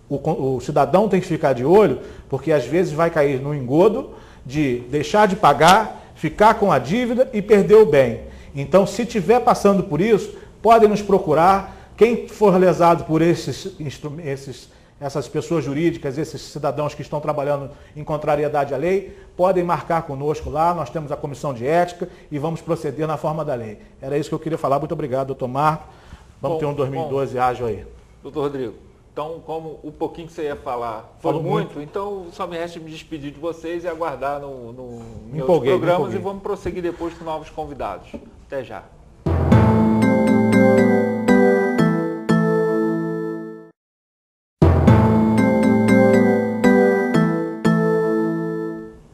O cidadão tem que ficar de olho, porque às vezes vai cair no engodo de deixar de pagar, ficar com a dívida e perder o bem. Então, se estiver passando por isso, podem nos procurar. Quem for lesado por essas pessoas jurídicas, esses cidadãos que estão trabalhando em contrariedade à lei, podem marcar conosco lá, nós temos a comissão de ética e vamos proceder na forma da lei. Era isso que eu queria falar. Muito obrigado, doutor Marco. Vamos ter um 2012 ágil aí. Doutor Rodrigo, então, como o pouquinho que você ia falar foi muito, então só me resta me despedir de vocês e aguardar em outros programas e vamos prosseguir depois com novos convidados. Até já.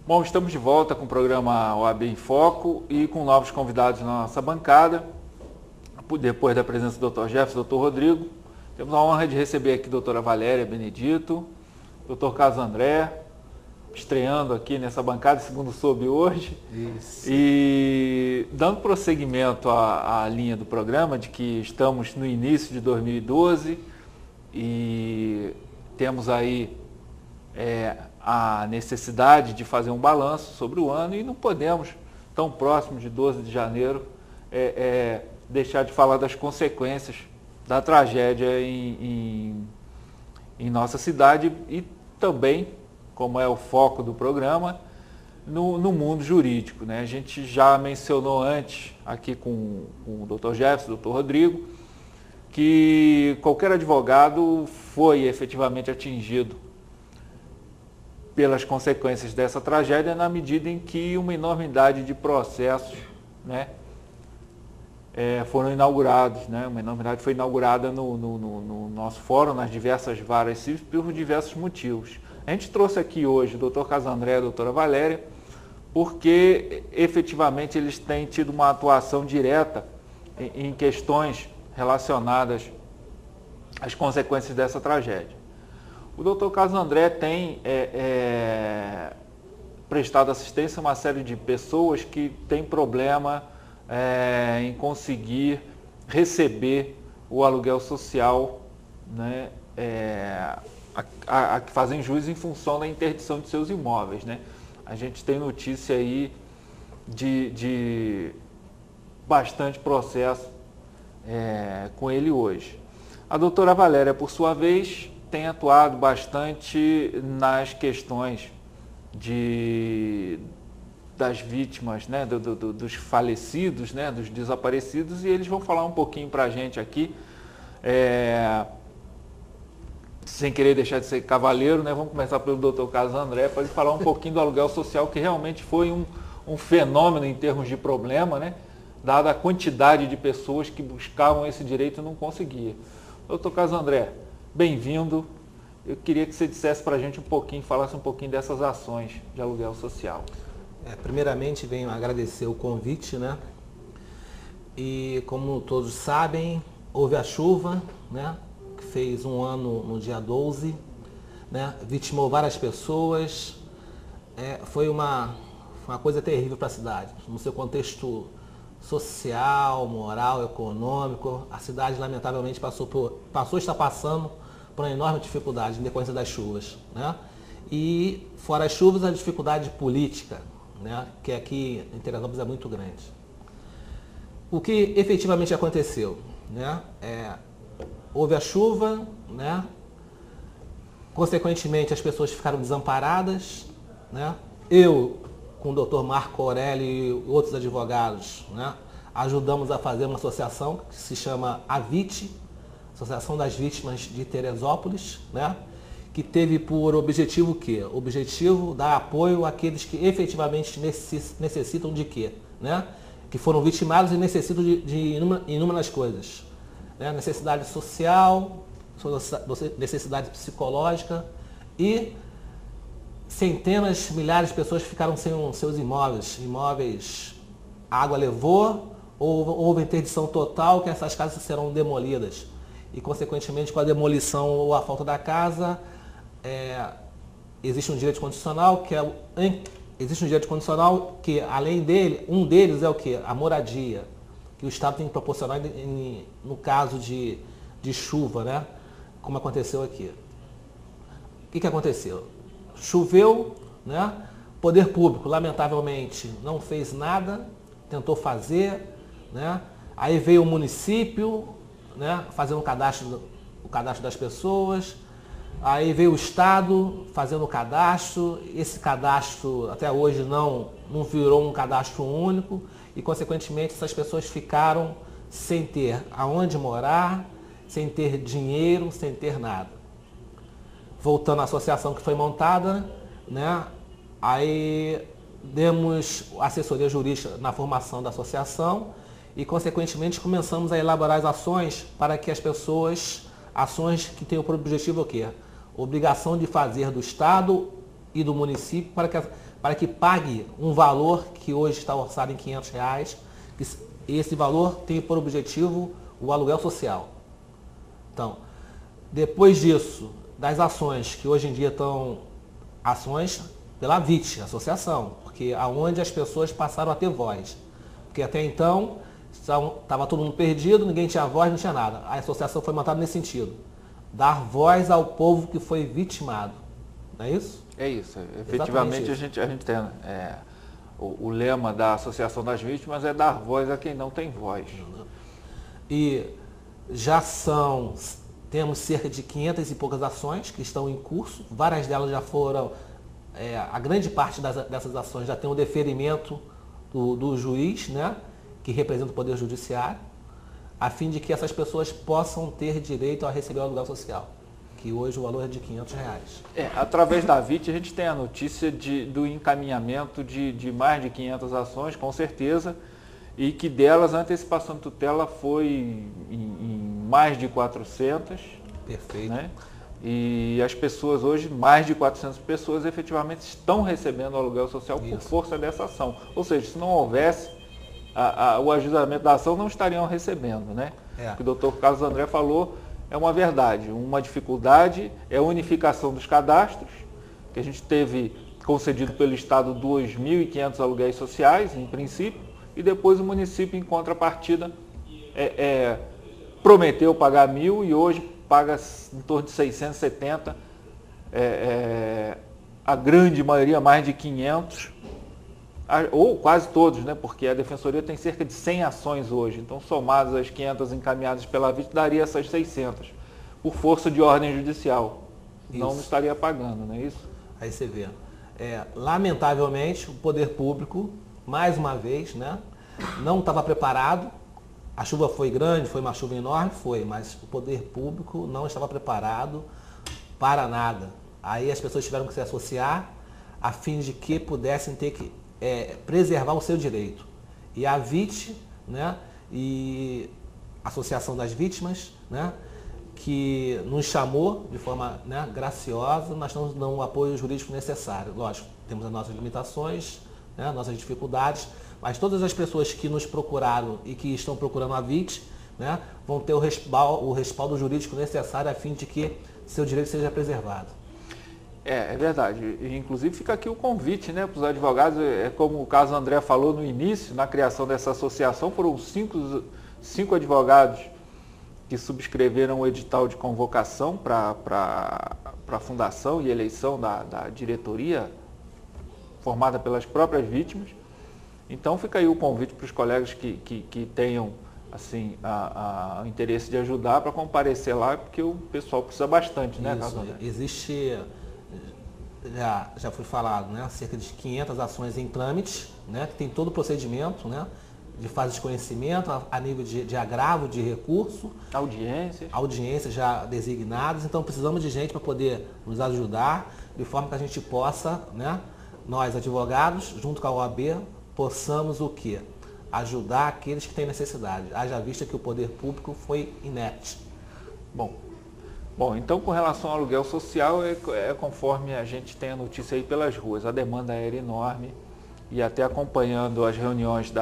Bom, estamos de volta com o programa OAB em Foco e com novos convidados na nossa bancada. Depois da presença do Dr. Jefferson e do Dr. Rodrigo, temos a honra de receber aqui a doutora Valéria Benedito, Dr. Carlos André, estreando aqui nessa bancada, segundo soube hoje. Isso. E dando prosseguimento à linha do programa, de que estamos no início de 2012 e temos aí a necessidade de fazer um balanço sobre o ano e não podemos, tão próximo de 12 de janeiro, deixar de falar das consequências da tragédia em nossa cidade e também, como é o foco do programa, no mundo jurídico, né? A gente já mencionou antes, aqui com o Dr. Jefferson, o Dr. Rodrigo, que qualquer advogado foi efetivamente atingido pelas consequências dessa tragédia na medida em que uma enormidade de processos, né, foram inaugurados, né? Uma enormidade foi inaugurada no nosso fórum, nas diversas varas cíveis, por diversos motivos. A gente trouxe aqui hoje o Dr. Carlos André e a doutora Valéria, porque efetivamente eles têm tido uma atuação direta em questões relacionadas às consequências dessa tragédia. O Dr. Carlos André tem prestado assistência a uma série de pessoas que têm problema em conseguir receber o aluguel social, né, a que fazem jus em função da interdição de seus imóveis, né? A gente tem notícia aí de bastante processo com ele hoje. A doutora Valéria, por sua vez, tem atuado bastante nas questões das vítimas, né, dos falecidos, né, dos desaparecidos, e eles vão falar um pouquinho para a gente aqui, sem querer deixar de ser cavaleiro, né, vamos começar pelo Dr. Carlos André, para ele falar um pouquinho do aluguel social, que realmente foi um fenômeno em termos de problema, né, dada a quantidade de pessoas que buscavam esse direito e não conseguiam. Dr. Carlos André, bem-vindo. Eu queria que você dissesse para a gente um pouquinho, falasse um pouquinho dessas ações de aluguel social. Primeiramente, venho agradecer o convite, né? E como todos sabem, houve a chuva, né? Que fez um ano no dia 12, né? Vitimou várias pessoas. Foi uma coisa terrível para a cidade, no seu contexto social, moral, econômico. A cidade, lamentavelmente, está passando por uma enorme dificuldade em decorrência das chuvas, né? E, fora as chuvas, a dificuldade política, né, que aqui em Teresópolis é muito grande. O que efetivamente aconteceu, né? Houve a chuva, né? Consequentemente, as pessoas ficaram desamparadas, né? Eu, com o Dr. Marco Aurélio e outros advogados, né, ajudamos a fazer uma associação que se chama AVIT, Associação das Vítimas de Teresópolis, né, que teve por objetivo o quê? O objetivo dar apoio àqueles que efetivamente necessitam de quê? Né? Que foram vitimados e necessitam de inúmeras coisas. Né? Necessidade social, necessidade psicológica e centenas, milhares de pessoas ficaram sem seus imóveis. Imóveis, a água levou, houve interdição total, que essas casas serão demolidas. E, consequentemente, com a demolição ou a falta da casa, existe um direito condicional que além dele, um deles é o quê? A moradia, que o Estado tem que proporcionar no caso de chuva, né? Como aconteceu aqui. O que aconteceu? Choveu, né? Poder público, lamentavelmente, não fez nada, tentou fazer, né? Aí veio o município, né? Fazendo o cadastro das pessoas. Aí veio o Estado fazendo o cadastro, esse cadastro até hoje não virou um cadastro único e, consequentemente, essas pessoas ficaram sem ter aonde morar, sem ter dinheiro, sem ter nada. Voltando à associação que foi montada, né? Aí demos assessoria jurídica na formação da associação e, consequentemente, começamos a elaborar as ações para que as pessoas, ações que tenham por objetivo o quê? Obrigação de fazer do Estado e do município para que pague um valor que hoje está orçado em R$500, que esse valor tem por objetivo o aluguel social. Então, depois disso, das ações que hoje em dia estão ações pela AVIT, associação, porque aonde as pessoas passaram a ter voz. Porque até então estava todo mundo perdido, ninguém tinha voz, não tinha nada. A associação foi montada nesse sentido. Dar voz ao povo que foi vitimado. Não é isso? É isso. Efetivamente isso. A gente tem o lema da Associação das Vítimas é dar voz a quem não tem voz. E temos cerca de 500 e poucas ações que estão em curso. Várias delas já foram, a grande parte dessas ações já tem um deferimento do juiz, né, que representa o Poder Judiciário, a fim de que essas pessoas possam ter direito a receber o aluguel social, que hoje o valor é de R$500. Através da AVIT a gente tem a notícia do encaminhamento de mais de 500 ações, com certeza, e que delas a antecipação de tutela foi em mais de 400. Perfeito. Né? E as pessoas hoje, mais de 400 pessoas, efetivamente estão recebendo o aluguel social por força dessa ação. Ou seja, se não houvesse o ajustamento da ação, não estariam recebendo, né? O que o doutor Carlos André falou é uma verdade. Uma dificuldade é a unificação dos cadastros, que a gente teve concedido pelo Estado 2.500 aluguéis sociais, em princípio, e depois o município, em contrapartida, prometeu pagar 1.000 e hoje paga em torno de 670, a grande maioria, mais de 500, ou quase todos, né? Porque a Defensoria tem cerca de 100 ações hoje, então somadas as 500 encaminhadas pela AVIT, daria essas 600, por força de ordem judicial. Não estaria pagando, não é isso? Aí você vê. Lamentavelmente, o poder público, mais uma vez, né, não estava preparado. A chuva foi grande, foi uma chuva enorme, mas o poder público não estava preparado para nada. Aí as pessoas tiveram que se associar a fim de que pudessem ter que preservar o seu direito. E a AVIT, né, e a Associação das Vítimas, né, que nos chamou de forma, né, graciosa, nós estamos dando o apoio jurídico necessário. Lógico, temos as nossas limitações, né, nossas dificuldades, mas todas as pessoas que nos procuraram e que estão procurando a AVIT, né, vão ter o respaldo jurídico necessário a fim de que seu direito seja preservado. É verdade. Inclusive fica aqui o convite, né, para os advogados, como o Carlos André falou no início, na criação dessa associação, foram cinco advogados que subscreveram o edital de convocação para a fundação e eleição da diretoria formada pelas próprias vítimas. Então fica aí o convite para os colegas que tenham assim, o interesse de ajudar para comparecer lá, porque o pessoal precisa bastante, né, Carlos André? Existe, já foi falado, né, cerca de 500 ações em trâmite, né, que tem todo o procedimento, né, de fase de conhecimento, a nível de agravo de recurso. Audiências já designadas, então precisamos de gente para poder nos ajudar, de forma que a gente possa, né, nós advogados, junto com a OAB, possamos o quê? Ajudar aqueles que têm necessidade, haja vista que o poder público foi inerte. Bom, então com relação ao aluguel social, é conforme a gente tem a notícia aí pelas ruas, a demanda era enorme, e até acompanhando as reuniões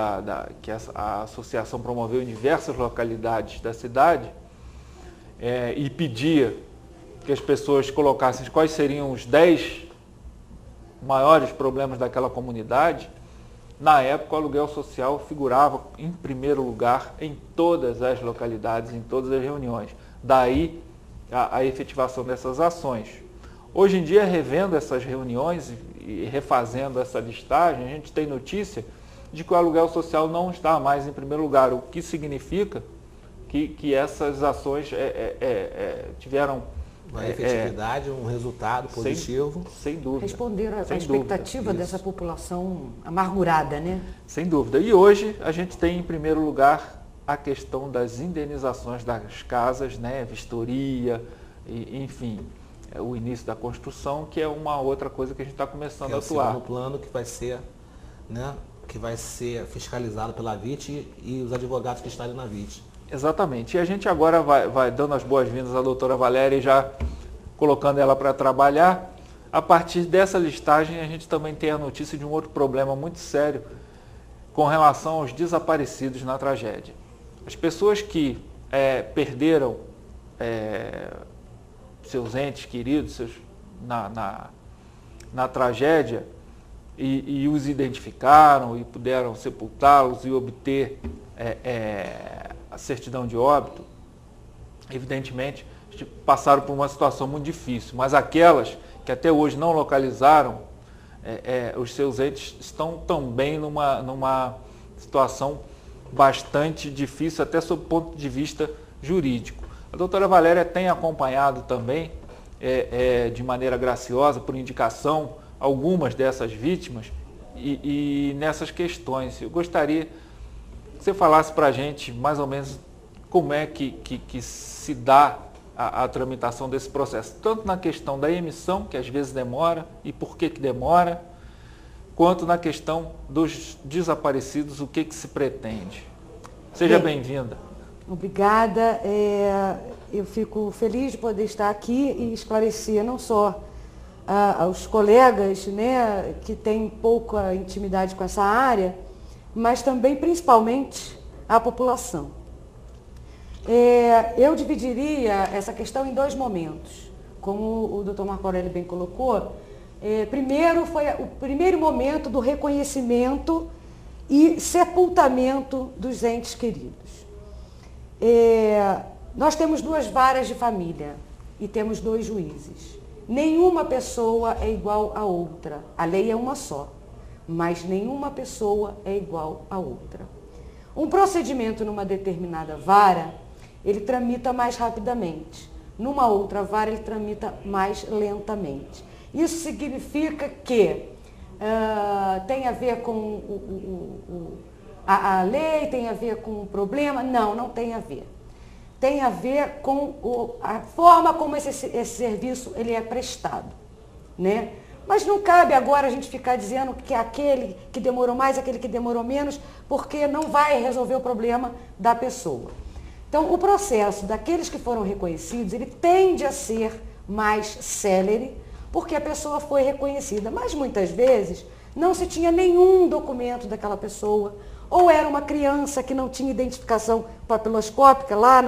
que a associação promoveu em diversas localidades da cidade, e pedia que as pessoas colocassem quais seriam os 10 maiores problemas daquela comunidade. Na época, o aluguel social figurava em primeiro lugar em todas as localidades, em todas as reuniões. Daí a efetivação dessas ações. Hoje em dia, revendo essas reuniões e refazendo essa listagem, a gente tem notícia de que o aluguel social não está mais em primeiro lugar, o que significa que essas ações tiveram uma efetividade, um resultado positivo. Sem dúvida. Responderam à expectativa dessa população amargurada, né? Sem dúvida. E hoje a gente tem em primeiro lugar a questão das indenizações das casas, né? Vistoria, enfim, o início da construção, que é uma outra coisa que a gente está começando a atuar. É o plano que vai ser, né? Que vai ser fiscalizado pela VIT e os advogados que estarem na VIT. Exatamente. E a gente agora vai dando as boas-vindas à doutora Valéria e já colocando ela para trabalhar. A partir dessa listagem, a gente também tem a notícia de um outro problema muito sério com relação aos desaparecidos na tragédia. As pessoas que perderam seus entes queridos na tragédia e os identificaram e puderam sepultá-los e obter a certidão de óbito, evidentemente passaram por uma situação muito difícil, mas aquelas que até hoje não localizaram os seus entes estão também numa situação bastante difícil, até sob o ponto de vista jurídico. A doutora Valéria tem acompanhado também, de maneira graciosa, por indicação, algumas dessas vítimas e nessas questões. Eu gostaria que você falasse para a gente mais ou menos como é que se dá a tramitação desse processo, tanto na questão da emissão, que às vezes demora, e por que demora, quanto na questão dos desaparecidos, o que se pretende. Seja bem-vinda. Obrigada. Eu fico feliz de poder estar aqui e esclarecer não só aos colegas, né, que têm pouca intimidade com essa área, mas também, principalmente, à população. Eu dividiria essa questão em 2 momentos. Como o Dr. Marco Aurélio bem colocou, primeiro foi o primeiro momento do reconhecimento e sepultamento dos entes queridos. Nós temos 2 varas de família e temos 2 juízes. Nenhuma pessoa é igual a outra. A lei é uma só, mas nenhuma pessoa é igual a outra. Um procedimento numa determinada vara, ele tramita mais rapidamente. Numa outra vara, ele tramita mais lentamente. Isso significa que tem a ver com a lei, tem a ver com o problema? Não, não tem a ver. Tem a ver com a forma como esse serviço ele é prestado, né? Mas não cabe agora a gente ficar dizendo que aquele que demorou mais, aquele que demorou menos, porque não vai resolver o problema da pessoa. Então, o processo daqueles que foram reconhecidos, ele tende a ser mais célere, porque a pessoa foi reconhecida. Mas, muitas vezes, não se tinha nenhum documento daquela pessoa, ou era uma criança que não tinha identificação papiloscópica lá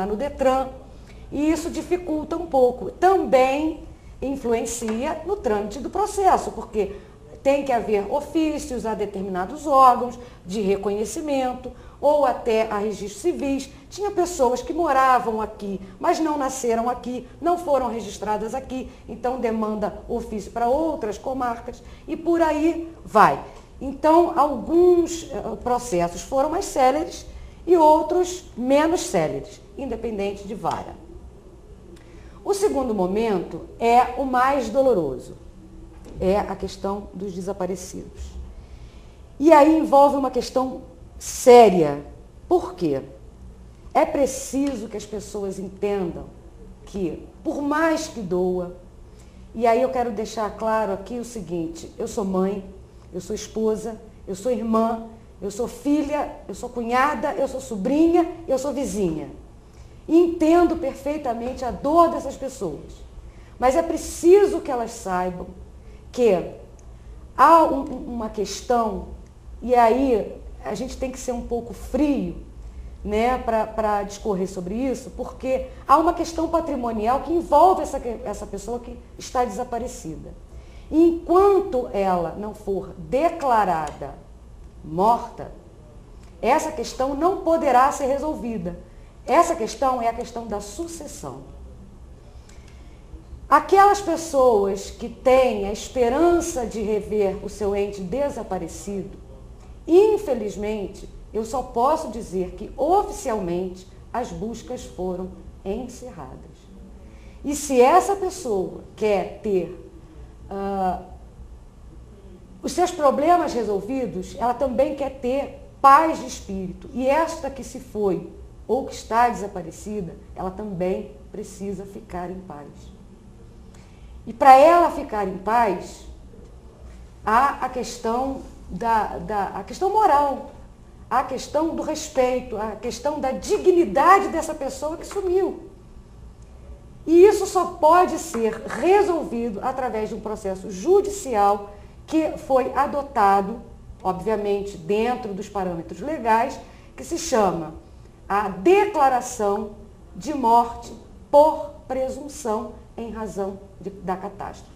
no Detran, e isso dificulta um pouco. Também influencia no trâmite do processo, porque tem que haver ofícios a determinados órgãos de reconhecimento, ou até a registros civis. Tinha pessoas que moravam aqui, mas não nasceram aqui, não foram registradas aqui, então demanda ofício para outras comarcas, e por aí vai. Então, alguns processos foram mais céleres e outros menos céleres, independente de vara. O segundo momento é o mais doloroso, é a questão dos desaparecidos. E aí envolve uma questão séria. Por quê? É preciso que as pessoas entendam que, por mais que doa, e aí eu quero deixar claro aqui o seguinte: eu sou mãe, eu sou esposa, eu sou irmã, eu sou filha, eu sou cunhada, eu sou sobrinha, eu sou vizinha. E entendo perfeitamente a dor dessas pessoas. Mas é preciso que elas saibam que há uma questão, e aí a gente tem que ser um pouco frio, né, para discorrer sobre isso, porque há uma questão patrimonial que envolve essa pessoa que está desaparecida. E enquanto ela não for declarada morta, essa questão não poderá ser resolvida. Essa questão é a questão da sucessão. Aquelas pessoas que têm a esperança de rever o seu ente desaparecido, infelizmente, eu só posso dizer que oficialmente as buscas foram encerradas. E se essa pessoa quer ter os seus problemas resolvidos, ela também quer ter paz de espírito. E esta que se foi ou que está desaparecida, ela também precisa ficar em paz. E para ela ficar em paz, há a questão a questão moral, a questão do respeito, a questão da dignidade dessa pessoa que sumiu. E isso só pode ser resolvido através de um processo judicial que foi adotado, obviamente, dentro dos parâmetros legais, que se chama a declaração de morte por presunção em razão da catástrofe.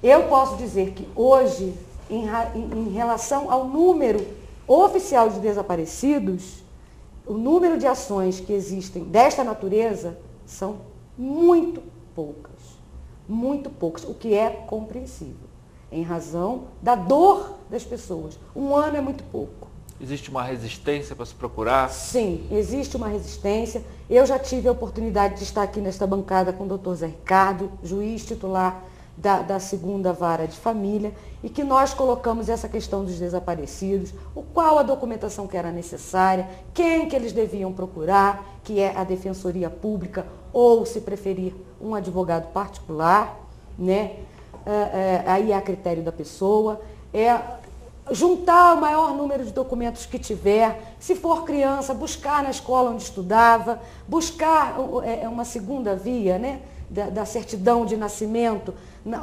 Eu posso dizer que hoje, em relação ao número oficial de desaparecidos, o número de ações que existem desta natureza são muito poucas, o que é compreensível, em razão da dor das pessoas. Um ano é muito pouco. Existe uma resistência para se procurar? Sim, existe uma resistência. Eu já tive a oportunidade de estar aqui nesta bancada com o Dr. Zé Ricardo, juiz titular da segunda vara de família, e que nós colocamos essa questão dos desaparecidos, qual a documentação que era necessária, quem que eles deviam procurar, que é a Defensoria Pública, ou, se preferir, um advogado particular, né? Aí é a critério da pessoa, juntar o maior número de documentos que tiver, se for criança, buscar na escola onde estudava, buscar uma segunda via, né, da certidão de nascimento,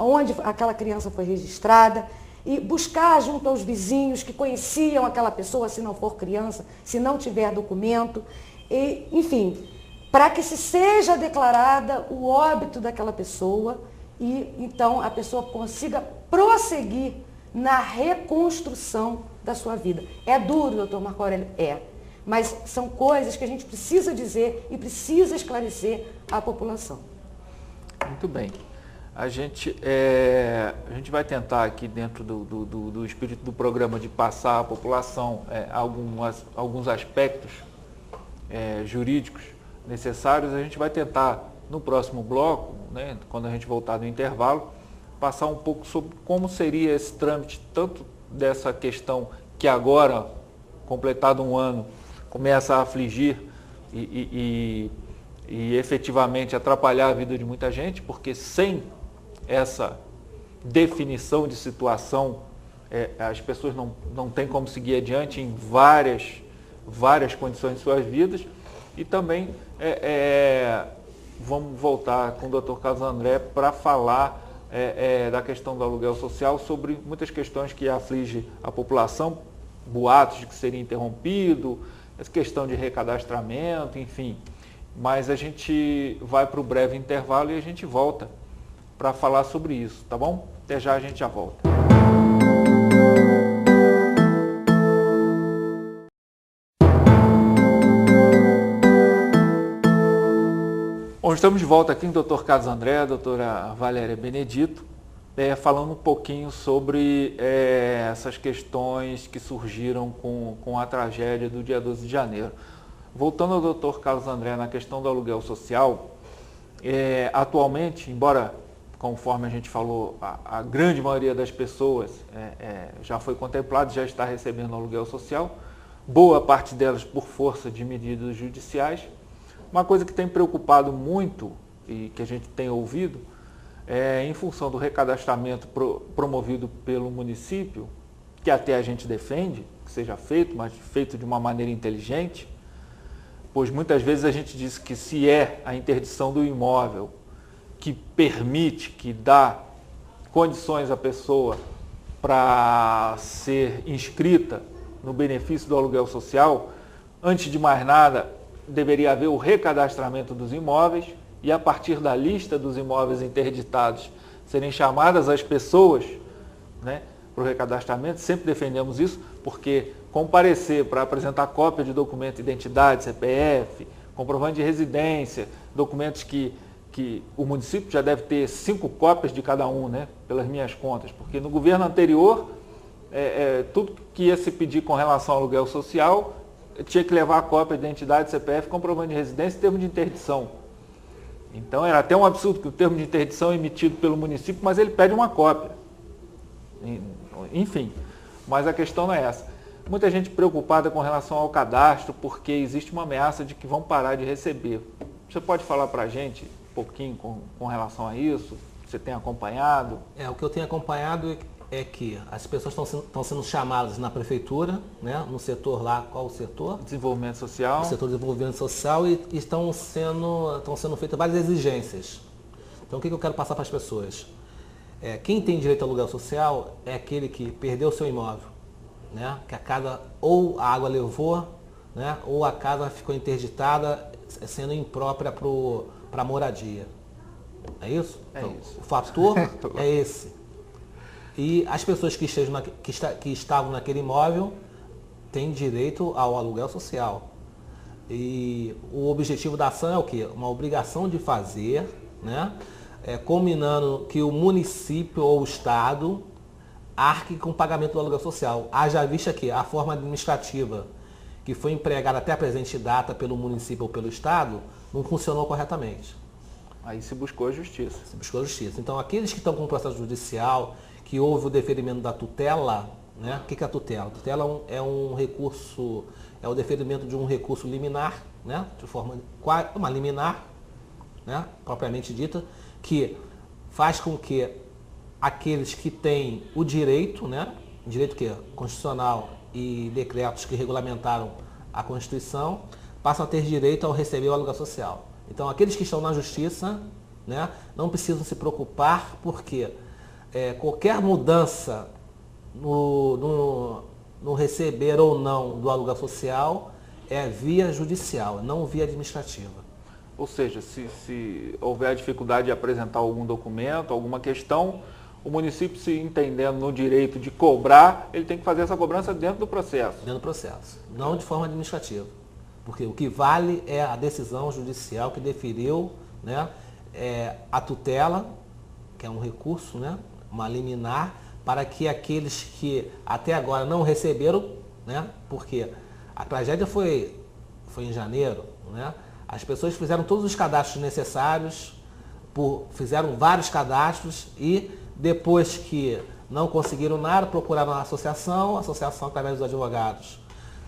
onde aquela criança foi registrada, e buscar junto aos vizinhos que conheciam aquela pessoa, se não for criança, se não tiver documento, e, enfim, para que se seja declarada o óbito daquela pessoa e então a pessoa consiga prosseguir na reconstrução da sua vida. É duro, doutor Marco Aurélio? É. Mas são coisas que a gente precisa dizer e precisa esclarecer à população. Muito bem. A gente vai tentar aqui, dentro do espírito do programa, de passar à população alguns aspectos jurídicos necessários. A gente vai tentar, no próximo bloco, né, quando a gente voltar do intervalo, passar um pouco sobre como seria esse trâmite, tanto dessa questão que agora, completado um ano, começa a afligir e efetivamente atrapalhar a vida de muita gente, porque sem essa definição de situação, as pessoas não têm como seguir adiante em várias condições de suas vidas. E também vamos voltar com o Dr. Carlos André para falar da questão do aluguel social, sobre muitas questões que afligem a população, boatos de que seria interrompido, essa questão de recadastramento, enfim. Mas a gente vai para o breve intervalo e a gente volta para falar sobre isso, tá bom? Até já, a gente já volta. Bom, estamos de volta aqui com o Dr. Carlos André, a doutora Valéria Benedito, falando um pouquinho sobre essas questões que surgiram com a tragédia do dia 12 de janeiro. Voltando ao Dr. Carlos André na questão do aluguel social, atualmente, embora, conforme a gente falou, a grande maioria das pessoas já foi contemplada, já está recebendo aluguel social, boa parte delas por força de medidas judiciais. Uma coisa que tem preocupado muito e que a gente tem ouvido, em função do recadastramento promovido pelo município, que até a gente defende que seja feito, mas feito de uma maneira inteligente, pois muitas vezes a gente diz que se é a interdição do imóvel que permite, que dá condições à pessoa para ser inscrita no benefício do aluguel social, antes de mais nada, deveria haver o recadastramento dos imóveis e a partir da lista dos imóveis interditados serem chamadas as pessoas, né, para o recadastramento. Sempre defendemos isso, porque comparecer para apresentar cópia de documento de identidade, CPF, comprovante de residência, documentos que o município já deve ter 5 cópias de cada um, né, pelas minhas contas, porque no governo anterior, tudo que ia se pedir com relação ao aluguel social, tinha que levar a cópia de identidade, CPF, comprovante de residência e termo de interdição. Então era até um absurdo que o termo de interdição é emitido pelo município, mas ele pede uma cópia. Enfim, mas a questão não é essa. Muita gente preocupada com relação ao cadastro, porque existe uma ameaça de que vão parar de receber. Você pode falar para a gente um pouquinho com relação a isso? Você tem acompanhado? O que eu tenho acompanhado é que as pessoas estão sendo chamadas na prefeitura, né, no setor lá, qual o setor? Desenvolvimento social. O setor de desenvolvimento social, e estão sendo feitas várias exigências. Então o que eu quero passar para as pessoas? Quem tem direito ao aluguel social é aquele que perdeu seu imóvel, né, que a casa ou a água levou, né, ou a casa ficou interditada, sendo imprópria para moradia. É isso? Então, isso. O fator é esse. E as pessoas que estavam naquele imóvel têm direito ao aluguel social. E o objetivo da ação é o quê? Uma obrigação de fazer, né? Combinando que o município ou o Estado arque com o pagamento do aluguel social. Haja vista que a forma administrativa que foi empregada até a presente data pelo município ou pelo Estado não funcionou corretamente. Aí se buscou a justiça. Se buscou a justiça. Então, aqueles que estão com o processo judicial, que houve o deferimento da tutela, né? O que é a tutela? A tutela é um recurso, é o deferimento de um recurso liminar, né? De forma, uma liminar, né? Propriamente dita, que faz com que aqueles que têm o direito, né? Direito que é constitucional e decretos que regulamentaram a Constituição, passam a ter direito ao receber o aluguel social. Então, aqueles que estão na justiça, né, não precisam se preocupar, porque qualquer mudança no receber ou não do aluguel social é via judicial, não via administrativa. Ou seja, se houver a dificuldade de apresentar algum documento, alguma questão, o município, se entendendo no direito de cobrar, ele tem que fazer essa cobrança dentro do processo. Dentro do processo, não de forma administrativa. Porque o que vale é a decisão judicial que deferiu, né, a tutela, que é um recurso, né, uma liminar, para que aqueles que até agora não receberam, né, porque a tragédia foi em janeiro, né, as pessoas fizeram todos os cadastros necessários, fizeram vários cadastros e depois que não conseguiram nada, procuraram a associação através dos advogados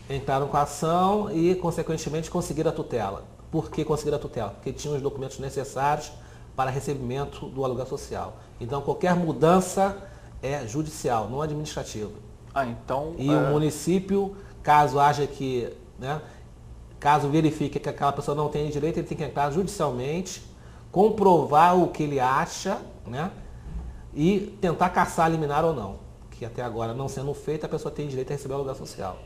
entraram com a ação e, consequentemente, conseguiram a tutela. Por que conseguiram a tutela? Porque tinham os documentos necessários para recebimento do aluguel social. Então, qualquer mudança é judicial, não administrativa. Então, e o município, caso haja que, né, caso verifique que aquela pessoa não tem direito, ele tem que entrar judicialmente, comprovar o que ele acha, né, e tentar caçar a liminar ou não. Que até agora, não sendo feito, a pessoa tem direito a receber o aluguel social.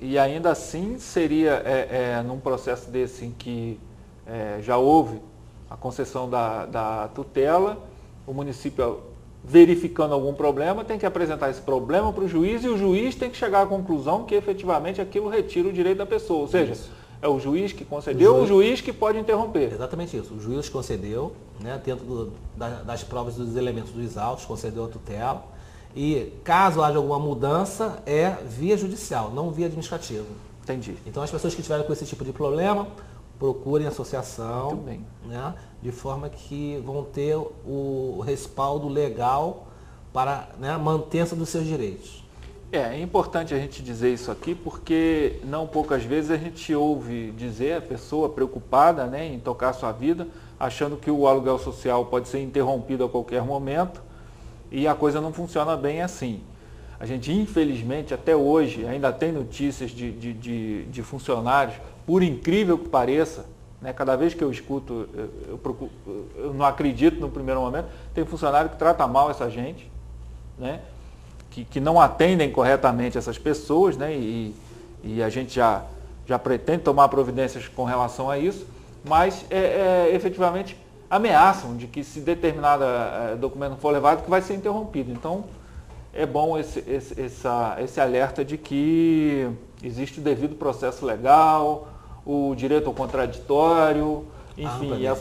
E ainda assim seria, num processo desse em que já houve a concessão da tutela, o município, verificando algum problema, tem que apresentar esse problema para o juiz e o juiz tem que chegar à conclusão que efetivamente aquilo retira o direito da pessoa. Ou seja, É o juiz que concedeu ou o juiz que pode interromper? Exatamente isso. O juiz concedeu, né, dentro das provas dos elementos dos autos, concedeu a tutela. E caso haja alguma mudança, é via judicial, não via administrativa. Entendi. Então as pessoas que tiverem com esse tipo de problema, procurem a associação, Muito bem. né, de forma que vão ter o respaldo legal para, né, mantença dos seus direitos. É importante a gente dizer isso aqui porque não poucas vezes a gente ouve dizer a pessoa preocupada, né, em tocar a sua vida, achando que o aluguel social pode ser interrompido a qualquer momento e a coisa não funciona bem assim. A gente, infelizmente, até hoje, ainda tem notícias de funcionários, por incrível que pareça, né, cada vez que eu escuto, eu não acredito no primeiro momento, tem funcionário que trata mal essa gente, né, que não atendem corretamente essas pessoas, né, e a gente já pretende tomar providências com relação a isso, mas efetivamente ameaçam de que se determinado documento for levado, que vai ser interrompido. Então, é bom esse alerta de que existe o devido processo legal, o direito ao contraditório, enfim, a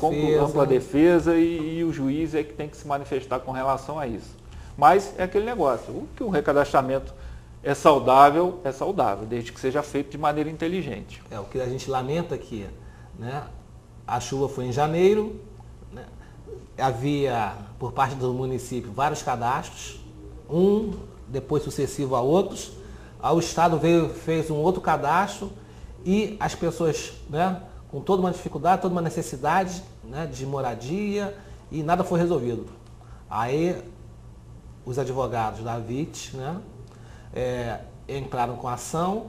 ampla defesa e o juiz é que tem que se manifestar com relação a isso. Mas é aquele negócio, o que o recadastramento é saudável, desde que seja feito de maneira inteligente. O que a gente lamenta aqui, né, a chuva foi em janeiro, né, havia, por parte do município, vários cadastros, depois sucessivo a outros, o Estado fez um outro cadastro e as pessoas, né, com toda uma dificuldade, toda uma necessidade, né, de moradia e nada foi resolvido. Aí os advogados da VIT, né, entraram com a ação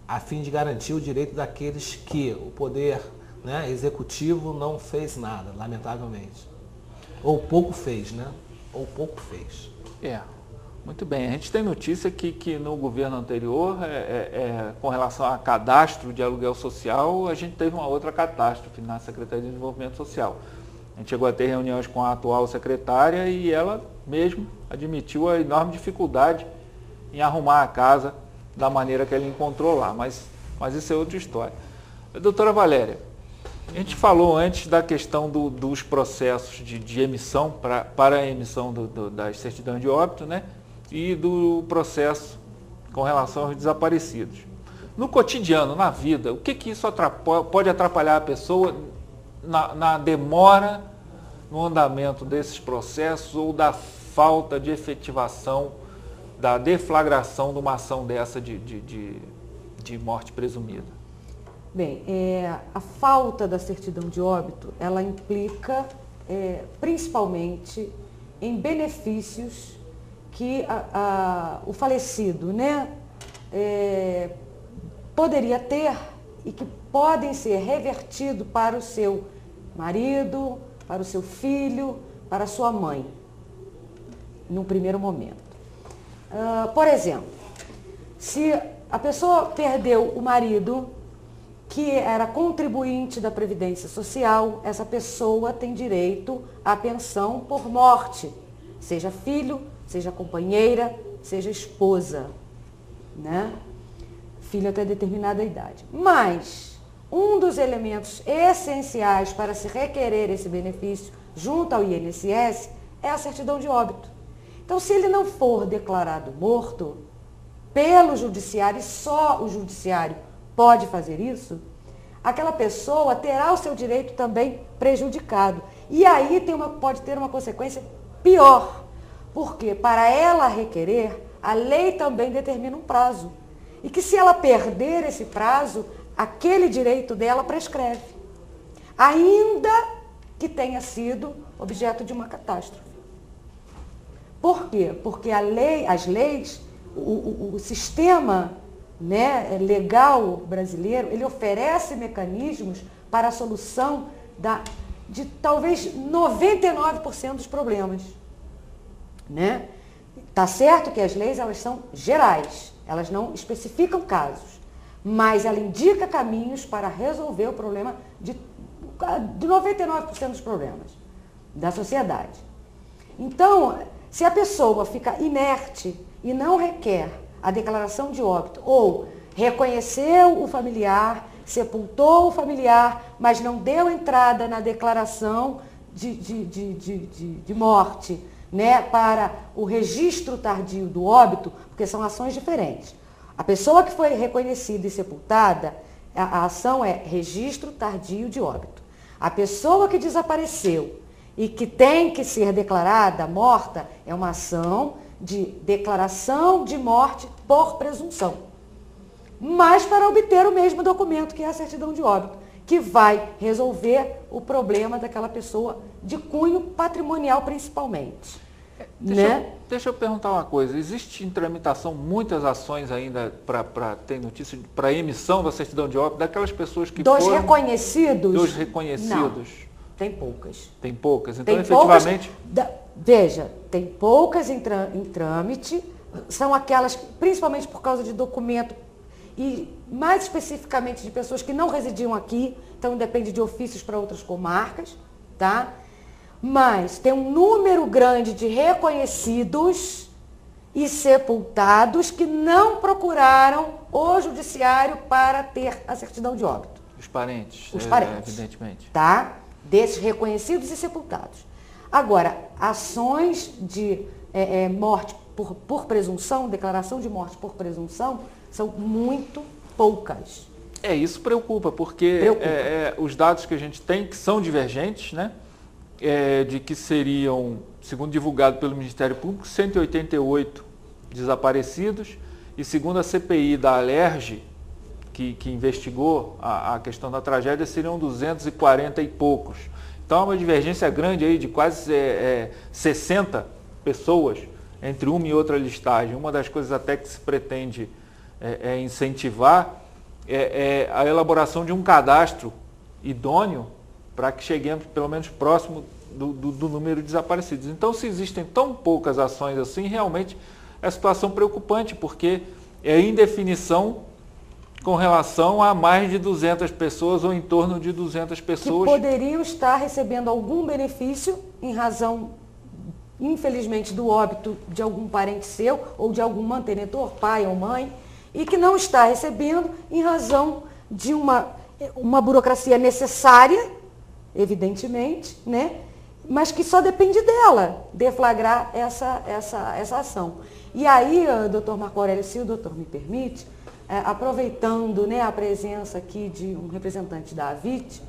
a fim de garantir o direito daqueles que o poder, né, executivo não fez nada, lamentavelmente. Ou pouco fez, né? Ou pouco fez. Muito bem. A gente tem notícia que no governo anterior, com relação a cadastro de aluguel social, a gente teve uma outra catástrofe na Secretaria de Desenvolvimento Social. A gente chegou a ter reuniões com a atual secretária e ela mesmo admitiu a enorme dificuldade em arrumar a casa da maneira que ela encontrou lá. Mas isso é outra história. Doutora Valéria, a gente falou antes da questão dos processos de emissão para a emissão das certidões de óbito, né? E do processo com relação aos desaparecidos. No cotidiano, na vida, o que isso pode atrapalhar a pessoa na demora no andamento desses processos ou da falta de efetivação, da deflagração de uma ação dessa de morte presumida? Bem, a falta da certidão de óbito, ela implica principalmente em benefícios que o falecido, né, poderia ter e que podem ser revertidos para o seu marido, para o seu filho, para a sua mãe, num primeiro momento. Por exemplo, se a pessoa perdeu o marido, que era contribuinte da Previdência Social, essa pessoa tem direito à pensão por morte, seja filho, seja companheira, seja esposa, né? Filho até determinada idade. Mas um dos elementos essenciais para se requerer esse benefício junto ao INSS é a certidão de óbito. Então, se ele não for declarado morto pelo judiciário, e só o judiciário pode fazer isso, aquela pessoa terá o seu direito também prejudicado. E aí pode ter uma consequência pior, porque para ela requerer, a lei também determina um prazo. E que se ela perder esse prazo, aquele direito dela prescreve, ainda que tenha sido objeto de uma catástrofe. Por quê? Porque as leis, o sistema, né, legal brasileiro, ele oferece mecanismos para a solução de talvez 99% dos problemas. Né? Tá certo que as leis, elas são gerais, elas não especificam casos, mas ela indica caminhos para resolver o problema de 99% dos problemas da sociedade. Então, se a pessoa fica inerte e não requer a declaração de óbito ou reconheceu o familiar, sepultou o familiar, mas não deu entrada na declaração de morte, né, para o registro tardio do óbito, porque são ações diferentes. A pessoa que foi reconhecida e sepultada, a ação é registro tardio de óbito. A pessoa que desapareceu e que tem que ser declarada morta é uma ação de declaração de morte por presunção. Mas para obter o mesmo documento, que é a certidão de óbito, que vai resolver o problema daquela pessoa de cunho patrimonial principalmente. Deixa eu perguntar uma coisa. Existe em tramitação muitas ações ainda para ter notícia, para emissão da certidão de óbito daquelas pessoas que Dos foram... reconhecidos? Dos reconhecidos? Não, tem poucas. Tem poucas? Então, Tem efetivamente... Veja, tem poucas em trâmite, são aquelas, principalmente por causa de documento, e mais especificamente de pessoas que não residiam aqui, então depende de ofícios para outras comarcas, tá? Mas tem um número grande de reconhecidos e sepultados que não procuraram o judiciário para ter a certidão de óbito. Os parentes, Os parentes, evidentemente. Tá? Desses reconhecidos e sepultados. Agora, ações de morte por presunção, declaração de morte por presunção, são muito poucas. Isso preocupa, porque os dados que a gente tem, que são divergentes, né? De que seriam, segundo divulgado pelo Ministério Público, 188 desaparecidos, e segundo a CPI da Alerj, que investigou a questão da tragédia, seriam 240 e poucos. Então há uma divergência grande aí de quase 60 pessoas entre uma e outra listagem. Uma das coisas até que se pretende incentivar é a elaboração de um cadastro idôneo para que cheguemos pelo menos próximo do número de desaparecidos. Então, se existem tão poucas ações assim, realmente é situação preocupante, porque é indefinição com relação a mais de 200 pessoas ou em torno de 200 pessoas. Que poderiam estar recebendo algum benefício em razão, infelizmente, do óbito de algum parente seu ou de algum mantenedor, pai ou mãe, e que não está recebendo em razão de uma burocracia necessária, evidentemente, né? Mas que só depende dela deflagrar essa ação. E aí, doutor Marco Aurélio, se o doutor me permite, aproveitando, né, a presença aqui de um representante da AVIT,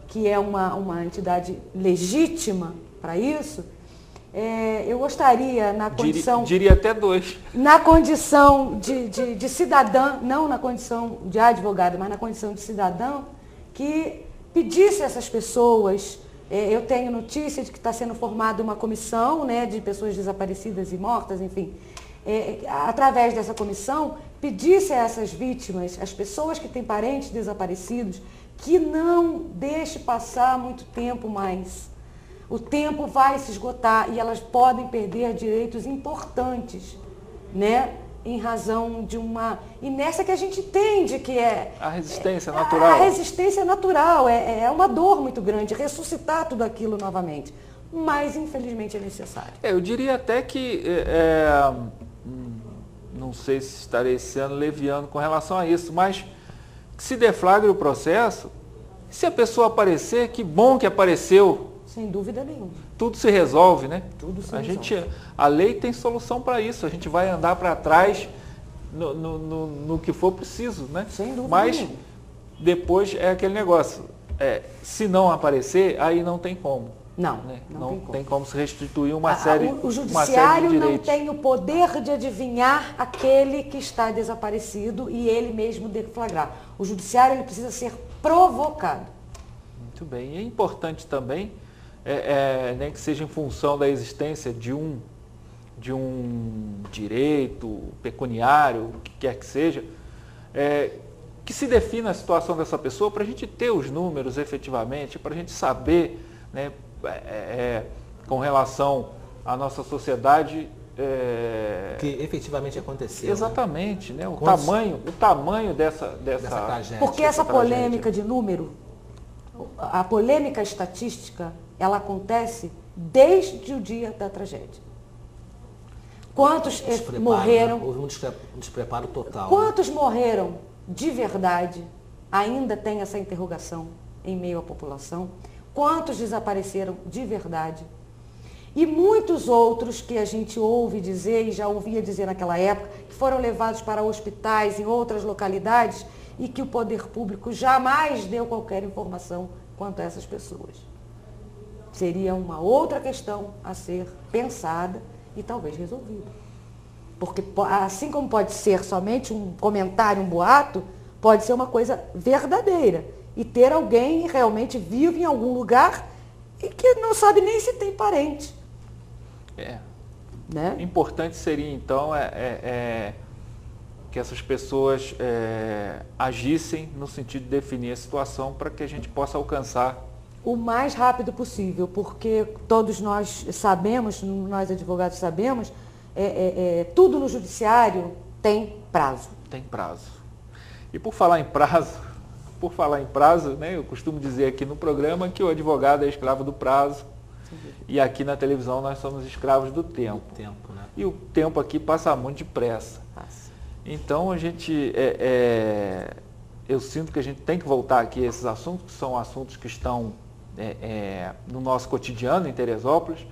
que é uma entidade legítima para isso, eu gostaria, na condição... Diria até dois. Na condição de cidadã, não na condição de advogado, mas na condição de cidadão, que pedisse a essas pessoas, eu tenho notícia de que está sendo formada uma comissão, né, de pessoas desaparecidas e mortas, enfim, através dessa comissão, pedisse a essas vítimas, as pessoas que têm parentes desaparecidos, que não deixe passar muito tempo mais. O tempo vai se esgotar e elas podem perder direitos importantes, né? Em razão de uma inércia que a gente entende que a resistência natural. A resistência natural, é uma dor muito grande, ressuscitar tudo aquilo novamente. Mas, infelizmente, é necessário. Eu diria até que, não sei se estarei sendo leviano com relação a isso, mas que se deflagre o processo, se a pessoa aparecer, que bom que apareceu. Sem dúvida nenhuma. Tudo se resolve, né? Tudo se resolve. A lei tem solução para isso. A gente vai andar para trás no que for preciso, né? Sem dúvida Mas nenhuma. Depois é aquele negócio. Se não aparecer, aí não tem como. Não, né? não tem como se restituir uma série de direitos. O judiciário não tem o poder de adivinhar aquele que está desaparecido e ele mesmo deflagrar. O judiciário ele precisa ser provocado. Muito bem. E é importante também, nem que seja em função da existência de um direito pecuniário, o que quer que seja, que se defina a situação dessa pessoa para a gente ter os números efetivamente, para a gente saber, né, com relação à nossa sociedade... que efetivamente aconteceu. Exatamente, né? O tamanho dessa tragédia. Porque essa polêmica de número, a polêmica estatística, ela acontece desde o dia da tragédia. Quantos morreram? Houve um despreparo total. Quantos morreram de verdade? ainda tem essa interrogação em meio à população? Quantos desapareceram de verdade? E muitos outros que a gente ouve dizer, e já ouvia dizer naquela época, que foram levados para hospitais em outras localidades e que o poder público jamais deu qualquer informação quanto a essas pessoas. Seria uma outra questão a ser pensada e talvez resolvida. Porque assim como pode ser somente um comentário, um boato, pode ser uma coisa verdadeira. E ter alguém realmente vivo em algum lugar e que não sabe nem se tem parente. Né? Importante seria, então, que essas pessoas agissem no sentido de definir a situação para que a gente possa alcançar o mais rápido possível, porque todos nós sabemos, nós advogados sabemos, tudo no judiciário tem prazo. Tem prazo. E por falar em prazo, né, eu costumo dizer aqui no programa que o advogado é escravo do prazo. E aqui na televisão nós somos escravos do tempo. Né? E o tempo aqui passa muito depressa. Então a gente, eu sinto que a gente tem que voltar aqui a esses assuntos, que são assuntos que estão no nosso cotidiano em Teresópolis.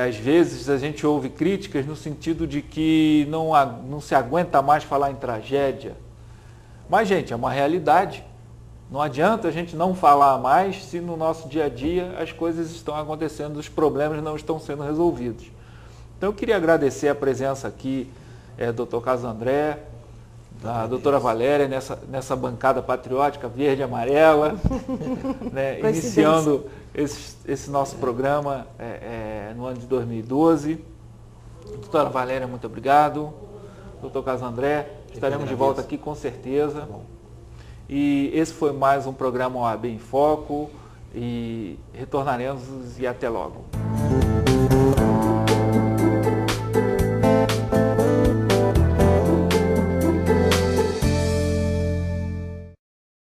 Às vezes a gente ouve críticas no sentido de que não se aguenta mais falar em tragédia. Mas, gente, é uma realidade. Não adianta a gente não falar mais se no nosso dia a dia as coisas estão acontecendo, os problemas não estão sendo resolvidos. Então eu queria agradecer a presença aqui do Dr. Carlos André, da doutora Valéria, nessa bancada patriótica verde e amarela, né, iniciando esse nosso programa no ano de 2012. Doutora Valéria, muito obrigado. Doutor Carlos André, estaremos de volta aqui com certeza. Tá bom. E esse foi mais um programa OAB em Foco e retornaremos e até logo.